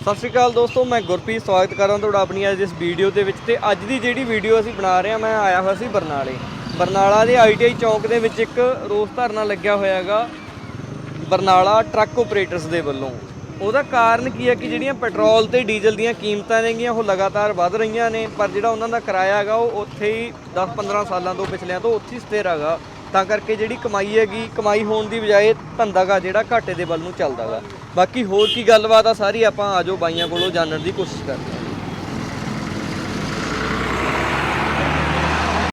सत श्री अकाल दोस्तों, मैं गुरप्रीत स्वागत कर रहा तुहाडा अपनी अज इस वीडियो के विच। ते अज दी जिहड़ी वीडियो असीं बना रहे हैं, मैं आया हुआ सी बरनाला के ITI चौंक दे विच एक रोस धरना लग्या होया हैगा बरनाला ट्रक ऑपरेटर्स दे वल्लों। ਉਹਦਾ ਕਾਰਨ ਕੀ ਹੈ ਕਿ ਜਿਹੜੀਆਂ ਪੈਟਰੋਲ ਤੇ ਡੀਜ਼ਲ ਦੀਆਂ ਕੀਮਤਾਂ ਨੇਗੀਆਂ ਉਹ ਲਗਾਤਾਰ ਵੱਧ ਰਹੀਆਂ ਨੇ, ਪਰ ਜਿਹੜਾ ਉਹਨਾਂ ਦਾ ਕਿਰਾਇਆ ਹੈਗਾ ਉਹ ਉੱਥੇ ਹੀ 10-15 ਸਾਲਾਂ ਤੋਂ ਪਿਛਲਿਆਂ ਤੋਂ ਉੱਥੇ ਹੀ ਸਥਿਰ ਹੈਗਾ। ਤਾਂ ਕਰਕੇ ਜਿਹੜੀ ਕਮਾਈ ਹੈਗੀ, ਕਮਾਈ ਹੋਣ ਦੀ ਬਜਾਏ ਧੰਦਾ ਗਾ ਜਿਹੜਾ ਘਾਟੇ ਦੇ ਵੱਲ ਨੂੰ ਚੱਲਦਾ ਗਾ। ਬਾਕੀ ਹੋਰ ਕੀ ਗੱਲਬਾਤ ਆ ਸਾਰੀ ਆਪਾਂ ਆਜੋ ਬਾਈਆਂ ਕੋਲੋਂ ਜਾਣਨ ਦੀ ਕੋਸ਼ਿਸ਼ ਕਰਦੇ ਹਾਂ।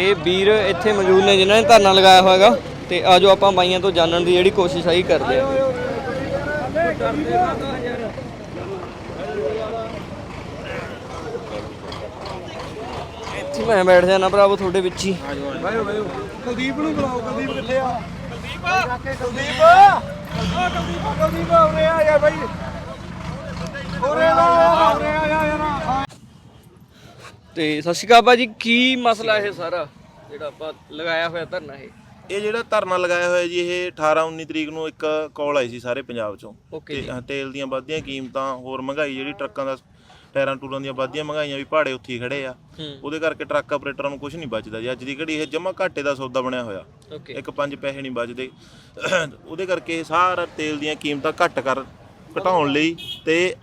ਇਹ ਵੀਰ ਇੱਥੇ ਮੌਜੂਦ ਨੇ ਜਿਨ੍ਹਾਂ ਨੇ ਧਰਨਾ ਲਗਾਇਆ ਹੋਇਆ ਹੈਗਾ, ਤੇ ਆਜੋ ਆਪਾਂ ਬਾਈਆਂ ਤੋਂ ਜਾਣਨ ਦੀ ਜਿਹੜੀ ਕੋਸ਼ਿਸ਼ ਆਹੀ ਕਰਦੇ ਹਾਂ। ਇੱਥੇ ਮੈਂ ਬੈਠ ਜਾਣਾ ਭਰਾਵੋ ਤੁਹਾਡੇ ਵਿੱਚ ਹੀ। ਕੁਲਦੀਪ ਨੂੰ ਬੁਲਾਓ। ਕੁਲਦੀਪ ਕਿੱਥੇ ਆ? ਕੁਲਦੀਪ ਉਰੇ ਆ ਯਾਰ ਬਾਈ, ਉਰੇ ਆ ਯਾਰ। ਤੇ ਸਤਿ ਸ਼੍ਰੀ ਅਕਾਲ ਭਾਜੀ, ਕੀ ਮਸਲਾ ਇਹ ਸਾਰਾ ਜਿਹੜਾ ਆਪਾਂ ਲਗਾਇਆ ਹੋਇਆ ਧਰਨਾ? ਇਹ ਜਿਹੜਾ ਧਰਨਾ ਲਗਾਇਆ ਹੋਇਆ ਜੀ, ਇਹ 18-19 ਤਰੀਕ ਨੂੰ ਇੱਕ ਕਾਲ ਆਈ ਸੀ ਸਾਰੇ ਪੰਜਾਬ ਚੋਂ। ਤੇਲ ਦੀਆਂ ਵੱਧਦੀਆਂ ਕੀਮਤਾਂ, ਹੋਰ ਮਹਿੰਗਾਈ, ਜਿਹੜੀ ਟਰੱਕਾਂ ਦਾ ਟਾਇਰਾਂ ਟੂਰਾਂ ਦੀਆਂ ਵੱਧਦੀਆਂ ਮਹਿੰਗਾਈਆਂ, ਵੀ ਭਾੜੇ ਉੱਥੇ ਹੀ ਖੜੇ ਆ। ਉਹਦੇ ਕਰਕੇ ਟਰੱਕ ਆਪਰੇਟਰਾਂ ਨੂੰ ਕੁਝ ਨਹੀਂ ਬਚਦਾ ਜੀ। ਅੱਜ ਦੀ ਘੜੀ ਇਹ ਜਮਾ ਘਾਟੇ ਦਾ ਸੌਦਾ ਬਣਿਆ ਹੋਇਆ, ਇੱਕ 5 ਪੈਸੇ ਨਹੀਂ ਬਚਦੇ। ਉਹਦੇ ਕਰਕੇ ਇਹ ਸਾਰਾ ਤੇਲ ਦੀਆਂ ਕੀਮਤਾਂ ਘਟਾਉਣ ਲਈ ਤੇ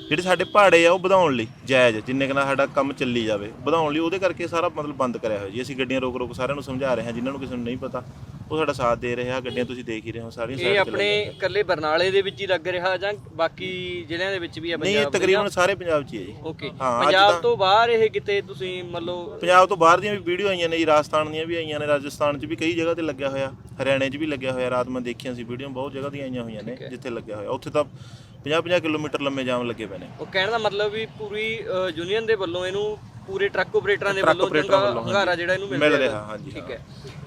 ਜਿਹੜੇ ਸਾਡੇ ਭਾੜੇ ਆ ਉਹ ਵਧਾਉਣ ਲਈ, ਜਾਇਜ਼ ਜਿੰਨੇ ਕੁ ਨਾਲ ਸਾਡਾ ਕੰਮ ਚੱਲੀ ਜਾਵੇ, ਵਧਾਉਣ ਲਈ। ਉਹਦੇ ਕਰਕੇ ਸਾਰਾ ਮਤਲਬ ਬੰਦ ਕਰਿਆ ਹੋਇਆ ਜੀ। ਅਸੀਂ ਗੱਡੀਆਂ ਰੋਕ ਸਾਰਿਆਂ ਨੂੰ ਸਮਝਾ ਰਹੇ ਹਾਂ, ਜਿਨ੍ਹਾਂ ਨੂੰ ਕਿਸੇ ਨੂੰ ਨਹੀਂ ਪਤਾ ਉਹ ਸਾਡਾ ਸਾਥ ਦੇ ਰਹੇ ਆ। ਗੱਡੀਆਂ ਤੁਸੀਂ ਦੇਖ ਹੀ ਰਹੇ ਹੋ ਸਾਰੀਆਂ। ਇਹ ਆਪਣੇ ਇਕੱਲੇ ਬਰਨਾਲੇ ਦੇ ਵਿੱਚ ਹੀ ਲੱਗ ਰਿਹਾ ਜਾਂ ਬਾਕੀ ਜ਼ਿਲ੍ਹਿਆਂ ਦੇ ਵਿੱਚ ਵੀ ਆ? ਨਹੀਂ, ਤਕਰੀਬਨ ਸਾਰੇ ਪੰਜਾਬ 'ਚ ਹੀ ਹੈ ਜੀ। ਓਕੇ, ਪੰਜਾਬ ਤੋਂ ਬਾਹਰ ਇਹ ਕਿਤੇ ਤੁਸੀਂ ਮਤਲਬ? ਪੰਜਾਬ ਤੋਂ ਬਾਹਰ ਦੀਆਂ ਵੀ ਵੀਡੀਓ ਆਈਆਂ ਨੇ ਜੀ, ਰਾਜਸਥਾਨ ਦੀਆਂ ਵੀ ਆਈਆਂ ਨੇ, ਰਾਜਸਥਾਨ 'ਚ ਵੀ ਕਈ ਜਗ੍ਹਾ ਤੇ ਲੱਗਿਆ ਹੋਇਆ, ਹਰਿਆਣੇ 'ਚ ਵੀ ਲੱਗਿਆ ਹੋਇਆ। ਰਾਤ ਮੈਂ ਦੇਖੀਆਂ ਸੀ ਵੀਡੀਓ, ਬਹੁਤ ਜਗ੍ਹਾ ਦੀਆਂ ਆਈਆਂ ਹੋਈਆਂ ਨੇ ਜਿੱਥੇ ਲੱਗਿਆ ਹੋਇਆ। ਉੱਥੇ ਤਾਂ 50-50 ਕਿਲੋਮੀਟਰ ਲੰਮੇ ਜਾਮ ਲੱਗੇ ਪਏ ਨੇ। ਉਹ ਕਹਿਣ ਦਾ ਮਤਲਬ ਵੀ ਪੂਰੀ ਯੂਨੀਅਨ ਦੇ ਵੱਲੋਂ ਇਹਨੂੰ, ਪੂਰੇ ਟਰੱਕ ਆਪਰੇਟਰਾਂ ਦੇ ਵੱਲੋਂ ਹੰਗਾਰਾ ਜਿਹੜਾ ਇਹਨੂੰ ਮਿਲ ਰਿਹਾ। ਹਾਂਜੀ, ਠੀਕ ਹੈ।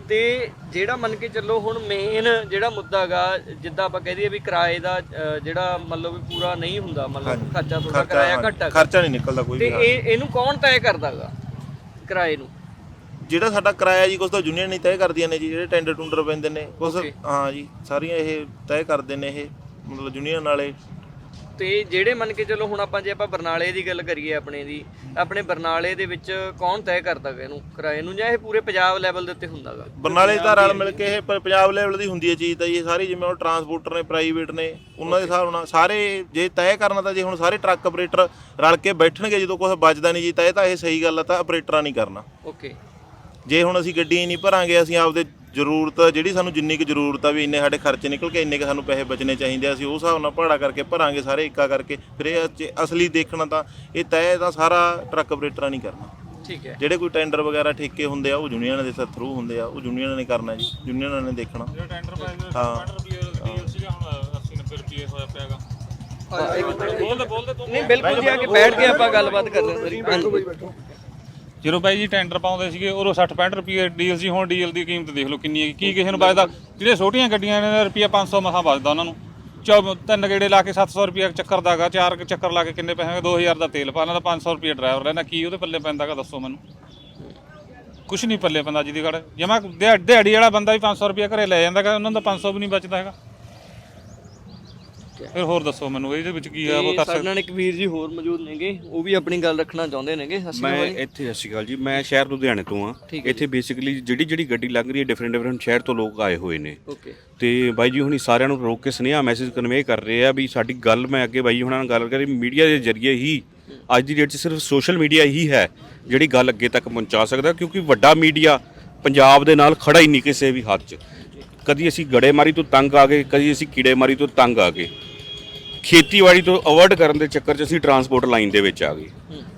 ਤੇ ਜਿਹੜਾ ਮੰਨ ਕੇ ਚੱਲੋ ਹੁਣ ਮੇਨ ਜਿਹੜਾ ਮੁੱਦਾ ਗਾ, ਜਿੱਦਾਂ ਆਪਾਂ ਕਹਿ ਦਈਏ ਵੀ ਕਿਰਾਏ ਦਾ ਜਿਹੜਾ ਮਤਲਬ ਵੀ ਪੂਰਾ ਨਹੀਂ ਹੁੰਦਾ, ਮਤਲਬ ਖਰਚਾ ਥੋੜਾ ਕਿਰਾਇਆ ਘੱਟ ਆ, ਖਰਚਾ ਨਹੀਂ ਨਿਕਲਦਾ ਕੋਈ। ਤੇ ਇਹਨੂੰ ਕੌਣ ਤੈਅ ਕਰਦਾ ਗਾ ਕਿਰਾਏ ਨੂੰ? ਜਿਹੜਾ ਸਾਡਾ ਕਿਰਾਇਆ ਜੀ, ਕੁਛ ਤਾਂ ਯੂਨੀਅਨ ਨਹੀਂ ਤੈਅ ਕਰਦੀਆਂ ਨੇ ਜੀ। ਜਿਹੜੇ ਟੈਂਡਰ ਟੂੰਡਰ ਪੈਂਦੇ ਨੇ ਕੁਛ, ਹਾਂ ਜੀ, ਸਾਰੀਆਂ ਇਹ ਤੈਅ ਕਰਦੇ ਨੇ, ਇਹ ਮਤਲਬ ਯੂਨੀਅਨ ਵਾਲੇ। ਤੇ ਜਿਹੜੇ ਮੰਨ ਕੇ ਚਲੋ ਹੁਣ ਆਪਾਂ ਜੇ ਆਪਾਂ ਬਰਨਾਲੇ ਦੀ ਗੱਲ ਕਰੀਏ, ਆਪਣੇ ਬਰਨਾਲੇ ਦੇ ਵਿੱਚ ਕੌਣ ਤੈਅ ਕਰਦਾ ਗਾ ਇਹਨੂੰ ਕਿਰਾਏ ਨੂੰ, ਜਾਂ ਇਹ ਪੂਰੇ ਪੰਜਾਬ ਲੈਵਲ ਦੇ ਉੱਤੇ ਹੁੰਦਾ ਗਾ? ਬਰਨਾਲੇ ਦਾ ਰਲ ਮਿਲ ਕੇ ਇਹ ਪੰਜਾਬ ਲੈਵਲ ਦੀ ਹੁੰਦੀ ਹੈ ਚੀਜ਼ ਤਾਂ ਜੀ। ਸਾਰੀ ਜਿਵੇਂ ਹੁਣ ਟਰਾਂਸਪੋਰਟਰ ਨੇ, ਪ੍ਰਾਈਵੇਟ ਨੇ, ਉਹਨਾਂ ਦੇ ਹਿਸਾਬ ਨਾਲ ਸਾਰੇ ਜੇ ਤੈਅ ਕਰਨਾ ਤਾਂ ਜੇ ਹੁਣ ਸਾਰੇ ਟਰੱਕ ਆਪਰੇਟਰ ਰਲ ਕੇ ਬੈਠਣਗੇ, ਜਦੋਂ ਕੁਛ ਬਚਦਾ ਨਹੀਂ ਜੀ ਤੈਅ ਤਾਂ ਇਹ ਸਹੀ ਗੱਲ ਆ, ਤਾਂ ਆਪਰੇਟਰਾਂ ਨਹੀਂ ਕਰਨਾ। ਓਕੇ, ਜੇ ਹੁਣ ਅਸੀਂ ਗੱਡੀ ਨਹੀਂ ਭਰਾਂਗੇ, ਅਸੀਂ ਆਪਦੇ ਜ਼ਰੂਰਤ ਜਿਹੜੀ ਸਾਨੂੰ ਜਿੰਨੀ ਕੁ ਜ਼ਰੂਰਤ ਆ ਵੀ ਇੰਨੇ ਸਾਡੇ ਖਰਚੇ ਨਿਕਲ ਕੇ ਇੰਨੇ ਕੁ ਸਾਨੂੰ ਪੈਸੇ ਬਚਣੇ ਚਾਹੀਦੇ, ਅਸੀਂ ਉਸ ਹਿਸਾਬ ਨਾਲ ਭਾੜਾ ਕਰਕੇ ਭਰਾਂਗੇ ਸਾਰੇ ਇੱਕਾ ਕਰਕੇ। ਫਿਰ ਇਹ ਅਸਲੀ ਦੇਖਣਾ ਤਾਂ ਇਹ ਤੈਅ ਤਾਂ ਸਾਰਾ ਟਰੱਕ ਆਪਰੇਟਰਾਂ ਨਹੀਂ ਕਰਨਾ। ਠੀਕ ਹੈ। ਜਿਹੜੇ ਕੋਈ ਟੈਂਡਰ ਵਗੈਰਾ ਠੇਕੇ ਹੁੰਦੇ ਆ ਉਹ ਯੂਨੀਅਨ ਦੇ ਥਰੂ ਹੁੰਦੇ ਆ, ਉਹ ਯੂਨੀਅਨ ਨੇ ਕਰਨਾ ਜੀ, ਯੂਨੀਅਨ ਨੇ ਦੇਖਣਾ। ਨਹੀਂ ਬਿਲਕੁਲ ਜੀ, ਆ ਕੇ ਬੈਠ ਕੇ ਆਪਾਂ ਗੱਲਬਾਤ ਕਰਦੇ ਹਾਂ। ਜਦੋਂ ਬਾਈ ਜੀ ਟੈਂਡਰ ਪਾਉਂਦੇ ਸੀਗੇ ਉਦੋਂ 60-65 ਰੁਪਏ ਡੀਜ਼ਲ ਸੀ, ਹੁਣ ਡੀਜ਼ਲ ਦੀ ਕੀਮਤ ਦੇਖ ਲਓ ਕਿੰਨੀ ਹੈ। ਕੀ ਕਿਸੇ ਨੂੰ ਬਚਦਾ? ਜਿਹੜੇ ਛੋਟੀਆਂ ਗੱਡੀਆਂ ਨੇ ਰੁਪਈਆ 500 ਮਸਾਂ ਬਚਦਾ ਉਹਨਾਂ ਨੂੰ। 3 ਗੇੜੇ ਲਾ ਕੇ 700 ਰੁਪਏ ਚੱਕਰ ਦਾ ਗਾ, 4 ਚੱਕਰ ਲਾ ਕੇ ਕਿੰਨੇ ਪੈਸੇ? 2000 ਦਾ ਤੇਲ ਪਾਣਾ, ਤਾਂ 500 ਰੁਪਏ ਡਰਾਈਵਰ ਲੈਣਾ। ਕੀ ਉਹਦੇ ਪੱਲੇ ਪੈਂਦਾ ਗਾ ਦੱਸੋ ਮੈਨੂੰ? ਕੁਛ ਨਹੀਂ ਪੱਲੇ ਪੈਂਦਾ ਜਿਹਦੀ ਘੜ ਜਮਾ। ਦਿਹਾੜੀ ਵਾਲਾ ਬੰਦਾ ਵੀ 500 ਰੁਪਏ ਘਰੇ ਲੈ ਜਾਂਦਾ ਗਾ, ਉਹਨਾਂ ਦਾ 500 ਵੀ ਨਹੀਂ ਬਚਦਾ ਹੈਗਾ। ਫਿਰ ਹੋਰ ਦੱਸੋ ਮੈਨੂੰ ਇਹਦੇ ਵਿੱਚ ਕੀ ਆ? ਉਹ ਕਰ ਸਾਡੇ ਨਾਲ ਇੱਕ ਵੀਰ ਜੀ ਹੋਰ ਮੌਜੂਦ ਨੇਗੇ, ਉਹ ਵੀ ਆਪਣੀ ਗੱਲ ਰੱਖਣਾ ਚਾਹੁੰਦੇ ਨੇਗੇ। ਮੈਂ ਇੱਥੇ ਸਤਿ ਸ਼੍ਰੀ ਅਕਾਲ ਜੀ, ਮੈਂ ਸ਼ਹਿਰ ਲੁਧਿਆਣੇ ਤੋਂ ਆ। ਇੱਥੇ ਬੇਸਿਕਲੀ ਜਿਹੜੀ ਗੱਡੀ ਲੱਗ ਰਹੀ ਹੈ, ਡਿਫਰੈਂਟ ਸ਼ਹਿਰ ਤੋਂ ਲੋਕ ਆਏ ਹੋਏ ਨੇ। ਤੇ ਬਾਈ ਜੀ ਹੁਣੀ ਸਾਰਿਆਂ ਨੂੰ ਰੋਕ ਕੇ ਸੁਨੇਹਾ ਮੈਸੇਜ ਕਨਵੇ ਕਰ ਰਹੇ ਆ ਵੀ ਸਾਡੀ ਗੱਲ, ਮੈਂ ਅੱਗੇ ਬਾਈ ਹੁਣਾਂ ਨਾਲ ਗੱਲ ਕਰੀ, ਮੀਡੀਆ ਦੇ ਜ਼ਰੀਏ ਹੀ ਅੱਜ ਦੀ ਡੇਟ 'ਚ ਸਿਰਫ ਸੋਸ਼ਲ ਮੀਡੀਆ ਹੀ ਹੈ ਜਿਹੜੀ ਗੱਲ ਅੱਗੇ ਤੱਕ ਪਹੁੰਚਾ ਸਕਦਾ, ਕਿਉਂਕਿ ਵੱਡਾ ਮੀਡੀਆ ਪੰਜਾਬ ਦੇ ਨਾਲ ਖੜਾ ਹੀ ਨਹੀਂ ਕਿਸੇ ਵੀ ਹੱਥ 'ਚ। ਕਦੀ ਅਸੀਂ ਗੜੇਮਾਰੀ ਤੋਂ ਤੰਗ ਆ ਗਏ, ਕਦੀ ਅਸੀਂ ਕੀੜੇਮਾਰੀ ਤੋਂ ਤੰਗ ਆ ਗਏ, ਖੇਤੀਬਾੜੀ ਤੋਂ ਅਵੋਇਡ ਕਰਨ ਦੇ ਚੱਕਰ 'ਚ ਅਸੀਂ ਟਰਾਂਸਪੋਰਟ ਲਾਈਨ ਦੇ ਵਿੱਚ ਆ ਗਏ।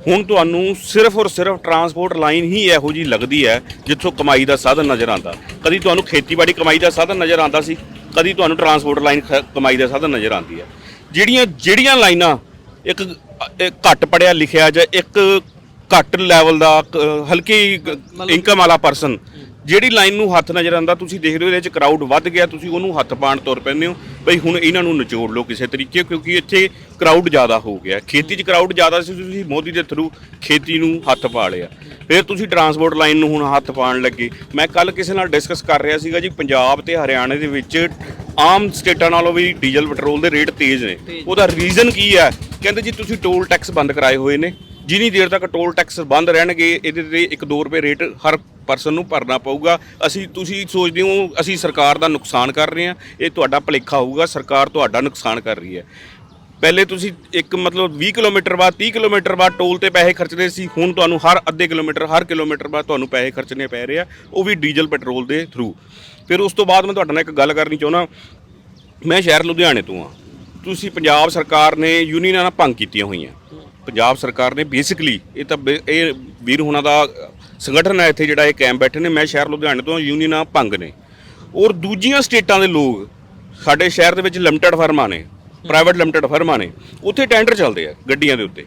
ਹੁਣ ਤੁਹਾਨੂੰ ਸਿਰਫ ਔਰ ਸਿਰਫ ਟਰਾਂਸਪੋਰਟ ਲਾਈਨ ਹੀ ਇਹੋ ਜਿਹੀ ਲੱਗਦੀ ਹੈ ਜਿੱਥੋਂ ਕਮਾਈ ਦਾ ਸਾਧਨ ਨਜ਼ਰ ਆਉਂਦਾ। ਕਦੀ ਤੁਹਾਨੂੰ ਖੇਤੀਬਾੜੀ ਕਮਾਈ ਦਾ ਸਾਧਨ ਨਜ਼ਰ ਆਉਂਦਾ ਸੀ, ਕਦੀ ਤੁਹਾਨੂੰ ਟਰਾਂਸਪੋਰਟ ਲਾਈਨ ਕਮਾਈ ਦਾ ਸਾਧਨ ਨਜ਼ਰ ਆਉਂਦੀ ਹੈ। ਜਿਹੜੀਆਂ ਲਾਈਨਾਂ ਇੱਕ ਘੱਟ ਪੜ੍ਹਿਆ ਲਿਖਿਆ ਜਾਂ ਇੱਕ ਘੱਟ ਲੈਵਲ ਦਾ ਹਲਕੀ ਇਨਕਮ ਵਾਲਾ ਪਰਸਨ ਜਿਹੜੀ ਲਾਈਨ ਨੂੰ ਹੱਥ ਨਜ਼ਰ ਆਉਂਦਾ, ਤੁਸੀਂ ਦੇਖਦੇ ਹੋ ਇਹਦੇ 'ਚ ਕਰਾਊਡ ਵੱਧ ਗਿਆ, ਤੁਸੀਂ ਉਹਨੂੰ ਹੱਥ ਪਾਉਣ ਤੁਰ ਪੈਂਦੇ ਹੋ ਬਈ ਹੁਣ ਇਹਨਾਂ ਨੂੰ ਨਿਚੋੜ ਲਓ ਕਿਸੇ ਤਰੀਕੇ, ਕਿਉਂਕਿ ਇੱਥੇ ਕਰਾਊਡ ਜ਼ਿਆਦਾ ਹੋ ਗਿਆ। ਖੇਤੀ 'ਚ ਕਰਾਊਡ ਜ਼ਿਆਦਾ ਸੀ, ਤੁਸੀਂ ਮੋਦੀ ਦੇ ਥਰੂ ਖੇਤੀ ਨੂੰ ਹੱਥ ਪਾ ਲਿਆ, ਫਿਰ ਤੁਸੀਂ ਟਰਾਂਸਪੋਰਟ ਲਾਈਨ ਨੂੰ ਹੁਣ ਹੱਥ ਪਾਉਣ ਲੱਗੇ। ਮੈਂ ਕੱਲ ਕਿਸੇ ਨਾਲ ਡਿਸਕਸ ਕਰ ਰਿਹਾ ਸੀਗਾ ਜੀ, ਪੰਜਾਬ ਤੇ ਹਰਿਆਣੇ ਦੇ ਵਿੱਚ ਆਮ ਸਟੇਟਾਂ ਨਾਲੋਂ ਵੀ ਡੀਜ਼ਲ ਪੈਟਰੋਲ ਦੇ ਰੇਟ ਤੇਜ਼ ਨੇ। ਉਹਦਾ ਰੀਜ਼ਨ ਕੀ ਹੈ? ਕਹਿੰਦੇ ਜੀ ਤੁਸੀਂ ਟੋਲ ਟੈਕਸ ਬੰਦ ਕਰਾਏ ਹੋਏ ਨੇ, ਜਿੰਨੀ ਦੇਰ ਤੱਕ ਟੋਲ ਟੈਕਸ ਬੰਦ ਰਹਿਣਗੇ ਇਹਦੇ ਤੇ 1-2 ਰੁਪਏ ਰੇਟ ਹਰ ਪਰਸਨ ਨੂੰ ਭਰਨਾ ਪਊਗਾ। ਤੁਸੀਂ ਸੋਚਦੇ ਹੋ ਅਸੀਂ ਸਰਕਾਰ ਦਾ ਨੁਕਸਾਨ ਕਰ ਰਹੇ ਹਾਂ, ਇਹ ਤੁਹਾਡਾ ਭੁਲੇਖਾ ਹੋਊਗਾ। ਸਰਕਾਰ ਤੁਹਾਡਾ ਨੁਕਸਾਨ ਕਰ ਰਹੀ ਹੈ। ਪਹਿਲੇ ਤੁਸੀਂ ਇੱਕ ਮਤਲਬ 20 ਕਿਲੋਮੀਟਰ ਬਾਅਦ 30 ਕਿਲੋਮੀਟਰ ਬਾਅਦ ਟੋਲ ਤੇ ਪੈਸੇ ਖਰਚਦੇ ਸੀ, ਹੁਣ ਤੁਹਾਨੂੰ ਹਰ ਅੱਧੇ ਕਿਲੋਮੀਟਰ ਹਰ ਕਿਲੋਮੀਟਰ ਬਾਅਦ ਤੁਹਾਨੂੰ ਪੈਸੇ ਖਰਚਣੇ ਪੈ ਰਹੇ ਆ, ਉਹ ਵੀ ਡੀਜ਼ਲ ਪੈਟਰੋਲ ਦੇ ਥਰੂ। ਫਿਰ ਉਸ ਤੋਂ ਬਾਅਦ ਮੈਂ ਤੁਹਾਡੇ ਨਾਲ ਇੱਕ ਗੱਲ ਕਰਨੀ ਚਾਹੁੰਦਾ। ਮੈਂ ਸ਼ਹਿਰ ਲੁਧਿਆਣੇ ਤੋਂ ਆ। ਤੁਸੀਂ ਪੰਜਾਬ ਸਰਕਾਰ ਨੇ ਯੂਨੀਅਨਾਂ ਨਾਲ ਭੰਗ ਕੀਤੀਆਂ ਹੋਈਆਂ। ਪੰਜਾਬ ਸਰਕਾਰ ਨੇ ਬੇਸਿਕਲੀ ਇਹ ਵੀਰ ਹੁਣਾਂ ਦਾ ਸੰਗਠਨ ਹੈ ਇੱਥੇ ਜਿਹੜਾ ਇਹ ਕੈਂਪ ਬੈਠੇ ਨੇ। ਮੈਂ ਸ਼ਹਿਰ ਲੁਧਿਆਣੇ ਤੋਂ, ਯੂਨੀਅਨਾਂ ਭੰਗ ਨੇ। ਔਰ ਦੂਜੀਆਂ ਸਟੇਟਾਂ ਦੇ ਲੋਕ ਸਾਡੇ ਸ਼ਹਿਰ ਦੇ ਵਿੱਚ ਲਿਮਟਿਡ ਫਰਮਾਂ ਨੇ, ਪ੍ਰਾਈਵੇਟ ਲਿਮਟਿਡ ਫਰਮਾਂ ਨੇ, ਉੱਥੇ ਟੈਂਡਰ ਚੱਲਦੇ ਆ ਗੱਡੀਆਂ ਦੇ ਉੱਤੇ।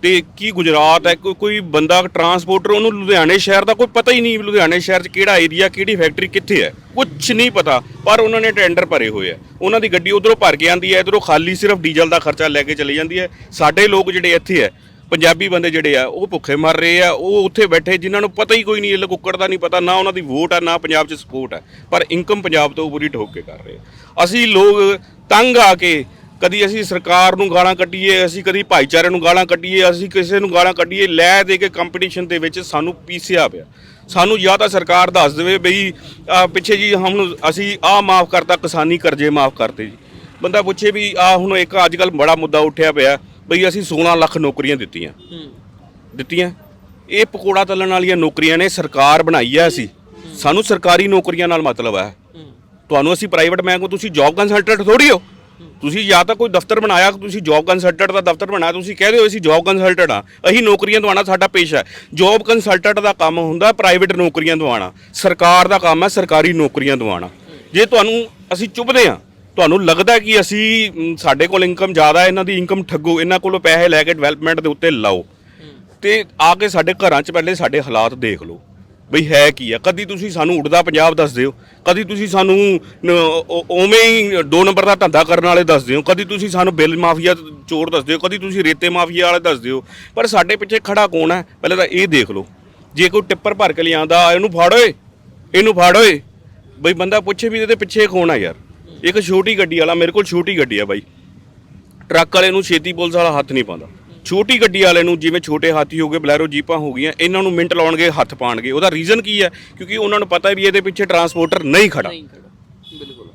ਤੇ ਕੀ ਗੁਜਰਾਤ ਹੈ ਕੋਈ ਬੰਦਾ ਟਰਾਂਸਪੋਰਟਰ, ਉਹਨੂੰ ਲੁਧਿਆਣੇ ਸ਼ਹਿਰ ਦਾ ਕੋਈ ਪਤਾ ਹੀ ਨਹੀਂ, ਲੁਧਿਆਣੇ ਸ਼ਹਿਰ 'ਚ ਕਿਹੜਾ ਏਰੀਆ, ਕਿਹੜੀ ਫੈਕਟਰੀ ਕਿੱਥੇ ਹੈ, ਕੁਛ ਨਹੀਂ ਪਤਾ। ਪਰ ਉਹਨਾਂ ਨੇ ਟੈਂਡਰ ਭਰੇ ਹੋਏ ਆ, ਉਹਨਾਂ ਦੀ ਗੱਡੀ ਉਧਰੋਂ ਭਰ ਕੇ ਆਉਂਦੀ ਹੈ, ਇੱਧਰੋਂ ਖਾਲੀ ਸਿਰਫ ਡੀਜ਼ਲ ਦਾ ਖਰਚਾ ਲੈ ਕੇ ਚਲੀ ਜਾਂਦੀ ਹੈ। ਸਾਡੇ ਲੋਕ ਜਿਹੜੇ ਇੱਥੇ ਹੈ, ਪੰਜਾਬੀ ਬੰਦੇ ਜਿਹੜੇ ਆ, ਉਹ ਭੁੱਖੇ ਮਰ ਰਹੇ ਆ। ਉਹ ਉੱਥੇ ਬੈਠੇ ਜਿਨ੍ਹਾਂ ਨੂੰ ਪਤਾ ਹੀ ਕੋਈ ਨਹੀਂ, ਇਹ ਕੁੱਕੜ ਦਾ ਨਹੀਂ ਪਤਾ, ਨਾ ਉਹਨਾਂ ਦੀ ਵੋਟ ਆ, ਨਾ ਪੰਜਾਬ 'ਚ ਸਪੋਰਟ ਹੈ, ਪਰ ਇਨਕਮ ਪੰਜਾਬ ਤੋਂ ਪੂਰੀ ਠੋਕ ਕੇ ਕਰ ਰਹੇ। ਅਸੀਂ ਲੋਕ ਤੰਗ ਆ ਕੇ ਕਦੀ ਅਸੀਂ ਸਰਕਾਰ ਨੂੰ ਗਾਲਾਂ ਕੱਢੀਏ, ਅਸੀਂ ਕਦੀ ਭਾਈਚਾਰੇ ਨੂੰ ਗਾਲਾਂ ਕੱਢੀਏ, ਅਸੀਂ ਕਿਸੇ ਨੂੰ ਗਾਲਾਂ ਕੱਢੀਏ, ਲੈ ਦੇ ਕੇ ਕੰਪੀਟੀਸ਼ਨ ਦੇ ਵਿੱਚ ਸਾਨੂੰ ਪੀਸਿਆ ਪਿਆ। ਸਾਨੂੰ ਜਾਂ ਤਾਂ ਸਰਕਾਰ ਦੱਸ ਦੇਵੇ ਬਈ ਪਿੱਛੇ ਜੀ ਹੁਣ ਅਸੀਂ ਆਹ ਮਾਫ ਕਰਤਾ, ਕਿਸਾਨੀ ਕਰਜ਼ੇ ਮਾਫ ਕਰਤੇ ਜੀ। ਬੰਦਾ ਪੁੱਛੇ ਵੀ ਹੁਣ ਇੱਕ ਅੱਜ ਕੱਲ੍ਹ ਬੜਾ ਮੁੱਦਾ ਉੱਠਿਆ ਪਿਆ ਬਈ ਅਸੀਂ 16 ਲੱਖ ਨੌਕਰੀਆਂ ਦਿੱਤੀਆਂ। ਇਹ ਪਕੌੜਾ ਤਲਣ ਵਾਲੀਆਂ ਨੌਕਰੀਆਂ ਨੇ, ਸਰਕਾਰ ਬਣਾਈ ਆ। ਅਸੀਂ ਸਾਨੂੰ ਸਰਕਾਰੀ ਨੌਕਰੀਆਂ ਨਾਲ ਮਤਲਬ ਹੈ। ਤੁਹਾਨੂੰ ਅਸੀਂ ਪ੍ਰਾਈਵੇਟ ਮੈਂ ਕਹੂੰ ਤੁਸੀਂ ਜੌਬ ਕੰਸਲਟੈਂਟ ਥੋੜ੍ਹੀ ਹੋ। ਤੁਸੀਂ ਜਾਂ ਤਾਂ ਕੋਈ ਦਫ਼ਤਰ ਬਣਾਇਆ, ਤੁਸੀਂ ਜੌਬ ਕੰਸਲਟੈਂਟ ਦਾ ਦਫ਼ਤਰ ਬਣਾਇਆ, ਤੁਸੀਂ ਕਹਿ ਦਿਓ ਅਸੀਂ ਜੌਬ ਕੰਸਲਟੈਂਟ ਆ, ਅਸੀਂ ਨੌਕਰੀਆਂ ਦਵਾਉਣਾ ਸਾਡਾ ਪੇਸ਼ਾ ਹੈ। ਜੌਬ ਕੰਸਲਟੈਂਟ ਦਾ ਕੰਮ ਹੁੰਦਾ ਪ੍ਰਾਈਵੇਟ ਨੌਕਰੀਆਂ ਦਵਾਉਣਾ, ਸਰਕਾਰ ਦਾ ਕੰਮ ਹੈ ਸਰਕਾਰੀ ਨੌਕਰੀਆਂ ਦਵਾਉਣਾ। ਜੇ ਤੁਹਾਨੂੰ ਅਸੀਂ ਚੁੱਭਦੇ ਹਾਂ, ਤੁਹਾਨੂੰ ਲੱਗਦਾ ਕਿ ਅਸੀਂ ਸਾਡੇ ਕੋਲ ਇਨਕਮ ਜ਼ਿਆਦਾ ਹੈ, ਇਹਨਾਂ ਦੀ ਇਨਕਮ ਠੱਗੋ, ਇਹਨਾਂ ਕੋਲੋਂ ਪੈਸੇ ਲੈ ਕੇ ਡਿਵੈਲਪਮੈਂਟ ਦੇ ਉੱਤੇ ਲਾਓ, ਤੇ ਆ ਕੇ ਸਾਡੇ ਘਰਾਂ 'ਚ ਪਹਿਲੇ ਸਾਡੇ ਹਾਲਾਤ ਦੇਖ ਲਓ ਬਈ ਹੈ ਕੀ ਆ। ਕਦੀ ਤੁਸੀਂ ਸਾਨੂੰ ਉੱਡਦਾ ਪੰਜਾਬ ਦੱਸ ਦਿਓ, ਕਦੀ ਤੁਸੀਂ ਸਾਨੂੰ ਉਵੇਂ ਹੀ 2 ਨੰਬਰ ਦਾ ਧੰਦਾ ਕਰਨ ਵਾਲੇ ਦੱਸ ਦਿਓ, ਕਦੀ ਤੁਸੀਂ ਸਾਨੂੰ ਬਿੱਲ ਮਾਫੀਆ ਚੋਰ ਦੱਸ ਦਿਓ, ਕਦੀ ਤੁਸੀਂ ਰੇਤੇ ਮਾਫੀਆ ਵਾਲੇ ਦੱਸ ਦਿਓ, ਪਰ ਸਾਡੇ ਪਿੱਛੇ ਖੜਾ ਕੌਣ ਹੈ ਪਹਿਲੇ ਤਾਂ ਇਹ ਦੇਖ ਲਓ। ਜੇ ਕੋਈ ਟਿੱਪਰ ਭਰ ਕੇ ਲਿਆਂਦਾ, ਇਹਨੂੰ ਫੜ ਓਏ, ਇਹਨੂੰ ਫੜ ਓਏ, ਬਈ ਬੰਦਾ ਪੁੱਛੇ ਵੀ ਇਹਦੇ ਪਿੱਛੇ ਕੌਣ ਆ ਯਾਰ। ਇੱਕ ਛੋਟੀ ਗੱਡੀ ਵਾਲਾ, ਮੇਰੇ ਕੋਲ ਛੋਟੀ ਗੱਡੀ ਆ ਬਾਈ, ਟਰੱਕ ਵਾਲੇ ਨੂੰ ਛੇਤੀ ਪੁਲਿਸ ਵਾਲਾ ਹੱਥ ਨਹੀਂ ਪਾਉਂਦਾ। ਛੋਟੀ ਗੱਡੀ ਵਾਲੇ ਨੂੰ, ਜਿਵੇਂ ਛੋਟੇ ਹਾਥੀ ਹੋ ਗਏ, ਬਲੈਰੋ ਜੀਪਾਂ ਹੋ ਗਈਆਂ, ਇਹਨਾਂ ਨੂੰ ਮਿੰਟ ਲਾਉਣਗੇ, ਹੱਥ ਪਾਉਣਗੇ। ਉਹਦਾ ਰੀਜ਼ਨ ਕੀ ਹੈ? ਕਿਉਂਕਿ ਉਹਨਾਂ ਨੂੰ ਪਤਾ ਵੀ ਇਹਦੇ ਪਿੱਛੇ ਟਰਾਂਸਪੋਰਟਰ ਨਹੀਂ ਖੜਾ। ਬਿਲਕੁਲ।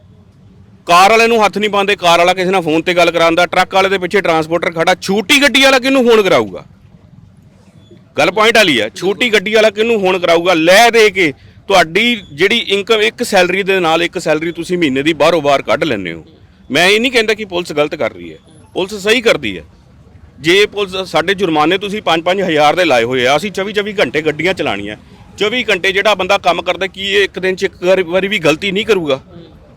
ਕਾਰ ਵਾਲੇ ਨੂੰ ਹੱਥ ਨਹੀਂ ਪਾਉਂਦੇ, ਕਾਰ ਵਾਲਾ ਕਿਸੇ ਨਾਲ ਫੋਨ ਤੇ ਗੱਲ ਕਰਾਉਂਦਾ, ਟਰੱਕ ਵਾਲੇ ਦੇ ਪਿੱਛੇ ਟਰਾਂਸਪੋਰਟਰ ਖੜਾ। ਛੋਟੀ ਗੱਡੀ ਵਾਲਾ ਕਿਹਨੂੰ ਫੋਨ ਕਰਾਊਗਾ? ਗੱਲ ਪੁਆਇੰਟ ਵਾਲੀ ਆ। ਛੋਟੀ ਗੱਡੀ ਵਾਲਾ ਕਿਹਨੂੰ ਫੋਨ ਕਰਾਊਗਾ? ਲੈ ਦੇ ਕੇ ਤੁਹਾਡੀ ਜਿਹੜੀ ਇਨਕਮ, ਇੱਕ ਸੈਲਰੀ ਦੇ ਨਾਲ ਇੱਕ ਸੈਲਰੀ ਤੁਸੀਂ ਮਹੀਨੇ ਦੀ ਬਾਹਰੋਂ ਬਾਹਰ ਕੱਢ ਲੈਂਦੇ ਹੋ। ਮੈਂ ਇਹ ਨਹੀਂ ਕਹਿੰਦਾ ਕਿ ਪੁਲਿਸ ਗਲਤ ਕਰ ਰਹੀ ਹੈ, ਪੁਲਿਸ ਸਹੀ ਕਰਦੀ ਹੈ। ਜੇ ਪੁਲਿਸ ਸਾਡੇ ਜੁਰਮਾਨੇ ਤੁਸੀਂ 5-5 ਹਜ਼ਾਰ ਦੇ ਲਾਏ ਹੋਏ ਆ, ਅਸੀਂ 24-24 ਘੰਟੇ ਗੱਡੀਆਂ ਚਲਾਉਣੀਆਂ, 24 ਘੰਟੇ ਜਿਹੜਾ ਬੰਦਾ ਕੰਮ ਕਰਦਾ, ਕੀ ਇਹ ਇੱਕ ਦਿਨ 'ਚ ਇੱਕ ਵਾਰੀ ਵੀ ਗਲਤੀ ਨਹੀਂ ਕਰੂਗਾ?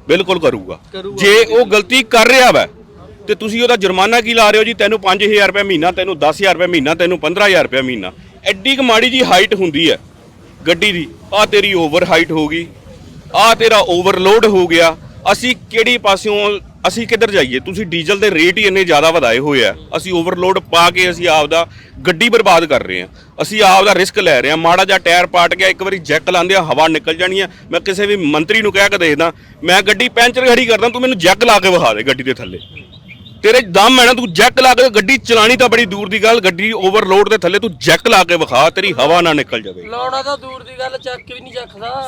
ਬਿਲਕੁਲ ਕਰੂਗਾ। ਜੇ ਉਹ ਗਲਤੀ ਕਰ ਰਿਹਾ ਵਾ ਤੇ ਤੁਸੀਂ ਉਹਦਾ ਜੁਰਮਾਨਾ ਕੀ ਲਾ ਰਹੇ ਹੋ ਜੀ? ਤੈਨੂੰ 5000 ਰੁਪਏ ਮਹੀਨਾ, ਤੈਨੂੰ 10000 ਰੁਪਏ ਮਹੀਨਾ, ਤੈਨੂੰ 15000 ਰੁਪਏ ਮਹੀਨਾ। ਐਡੀ ਕੁ ਮਾੜੀ ਜੀ ਹਾਈਟ ਹੁੰਦੀ ਹੈ ਗੱਡੀ ਦੀ, ਆਹ ਤੇਰੀ ਓਵਰ ਹਾਈਟ ਹੋ ਗਈ, ਆਹ ਤੇਰਾ ਓਵਰਲੋਡ ਹੋ ਗਿਆ। ਅਸੀਂ ਕਿਹੜੀ ਪਾਸਿਓਂ ਅਸੀਂ ਕਿੱਧਰ ਜਾਈਏ? ਤੁਸੀਂ ਡੀਜ਼ਲ ਦੇ ਰੇਟ ਹੀ ਇੰਨੇ ਜ਼ਿਆਦਾ ਵਧਾਏ ਹੋਏ ਆ, ਅਸੀਂ ਓਵਰਲੋਡ ਪਾ ਕੇ ਅਸੀਂ ਆਪਦਾ ਗੱਡੀ ਬਰਬਾਦ ਕਰ ਰਹੇ ਹਾਂ। ਅਸੀਂ ਆਪਦਾ ਰਿਸਕ ਲੈ ਰਹੇ ਹਾਂ। ਮਾੜਾ ਜਿਹਾ ਟਾਇਰ ਪਾਟ ਗਿਆ, ਇੱਕ ਵਾਰੀ ਜੈਕ ਲਾਉਂਦੇ ਆ, ਹਵਾ ਨਿਕਲ ਜਾਣੀ ਆ। ਮੈਂ ਕਿਸੇ ਵੀ ਮੰਤਰੀ ਨੂੰ ਕਹਿ ਕੇ ਦੇਖਦਾ, ਮੈਂ ਗੱਡੀ ਪੈਂਚਰ ਖੜੀ ਕਰਦਾ, ਤੂੰ ਮੈਨੂੰ ਜੈਕ ਲਾ ਕੇ ਵਿਖਾ ਦੇ ਗੱਡੀ ਦੇ ਥੱਲੇ। ਤੇਰੇ ਦਮ ਹੈ ਨਾ, ਤੂੰ ਜੈਕ ਲਾ ਕੇ ਗੱਡੀ ਚਲਾਣੀ ਤਾਂ ਬੜੀ ਦੂਰ ਦੀ ਗੱਲ, ਗੱਡੀ ਓਵਰਲੋਡ ਦੇ ਥੱਲੇ ਤੂੰ ਜੈਕ ਲਾ ਕੇ ਵਿਖਾ, ਤੇਰੀ ਹਵਾ ਨਾ ਨਿਕਲ ਜਾਵੇ। ਲਾਉਣਾ ਤਾਂ ਦੂਰ ਦੀ ਗੱਲ, ਚੱਕ ਵੀ ਨਹੀਂ ਚੱਕਦਾ।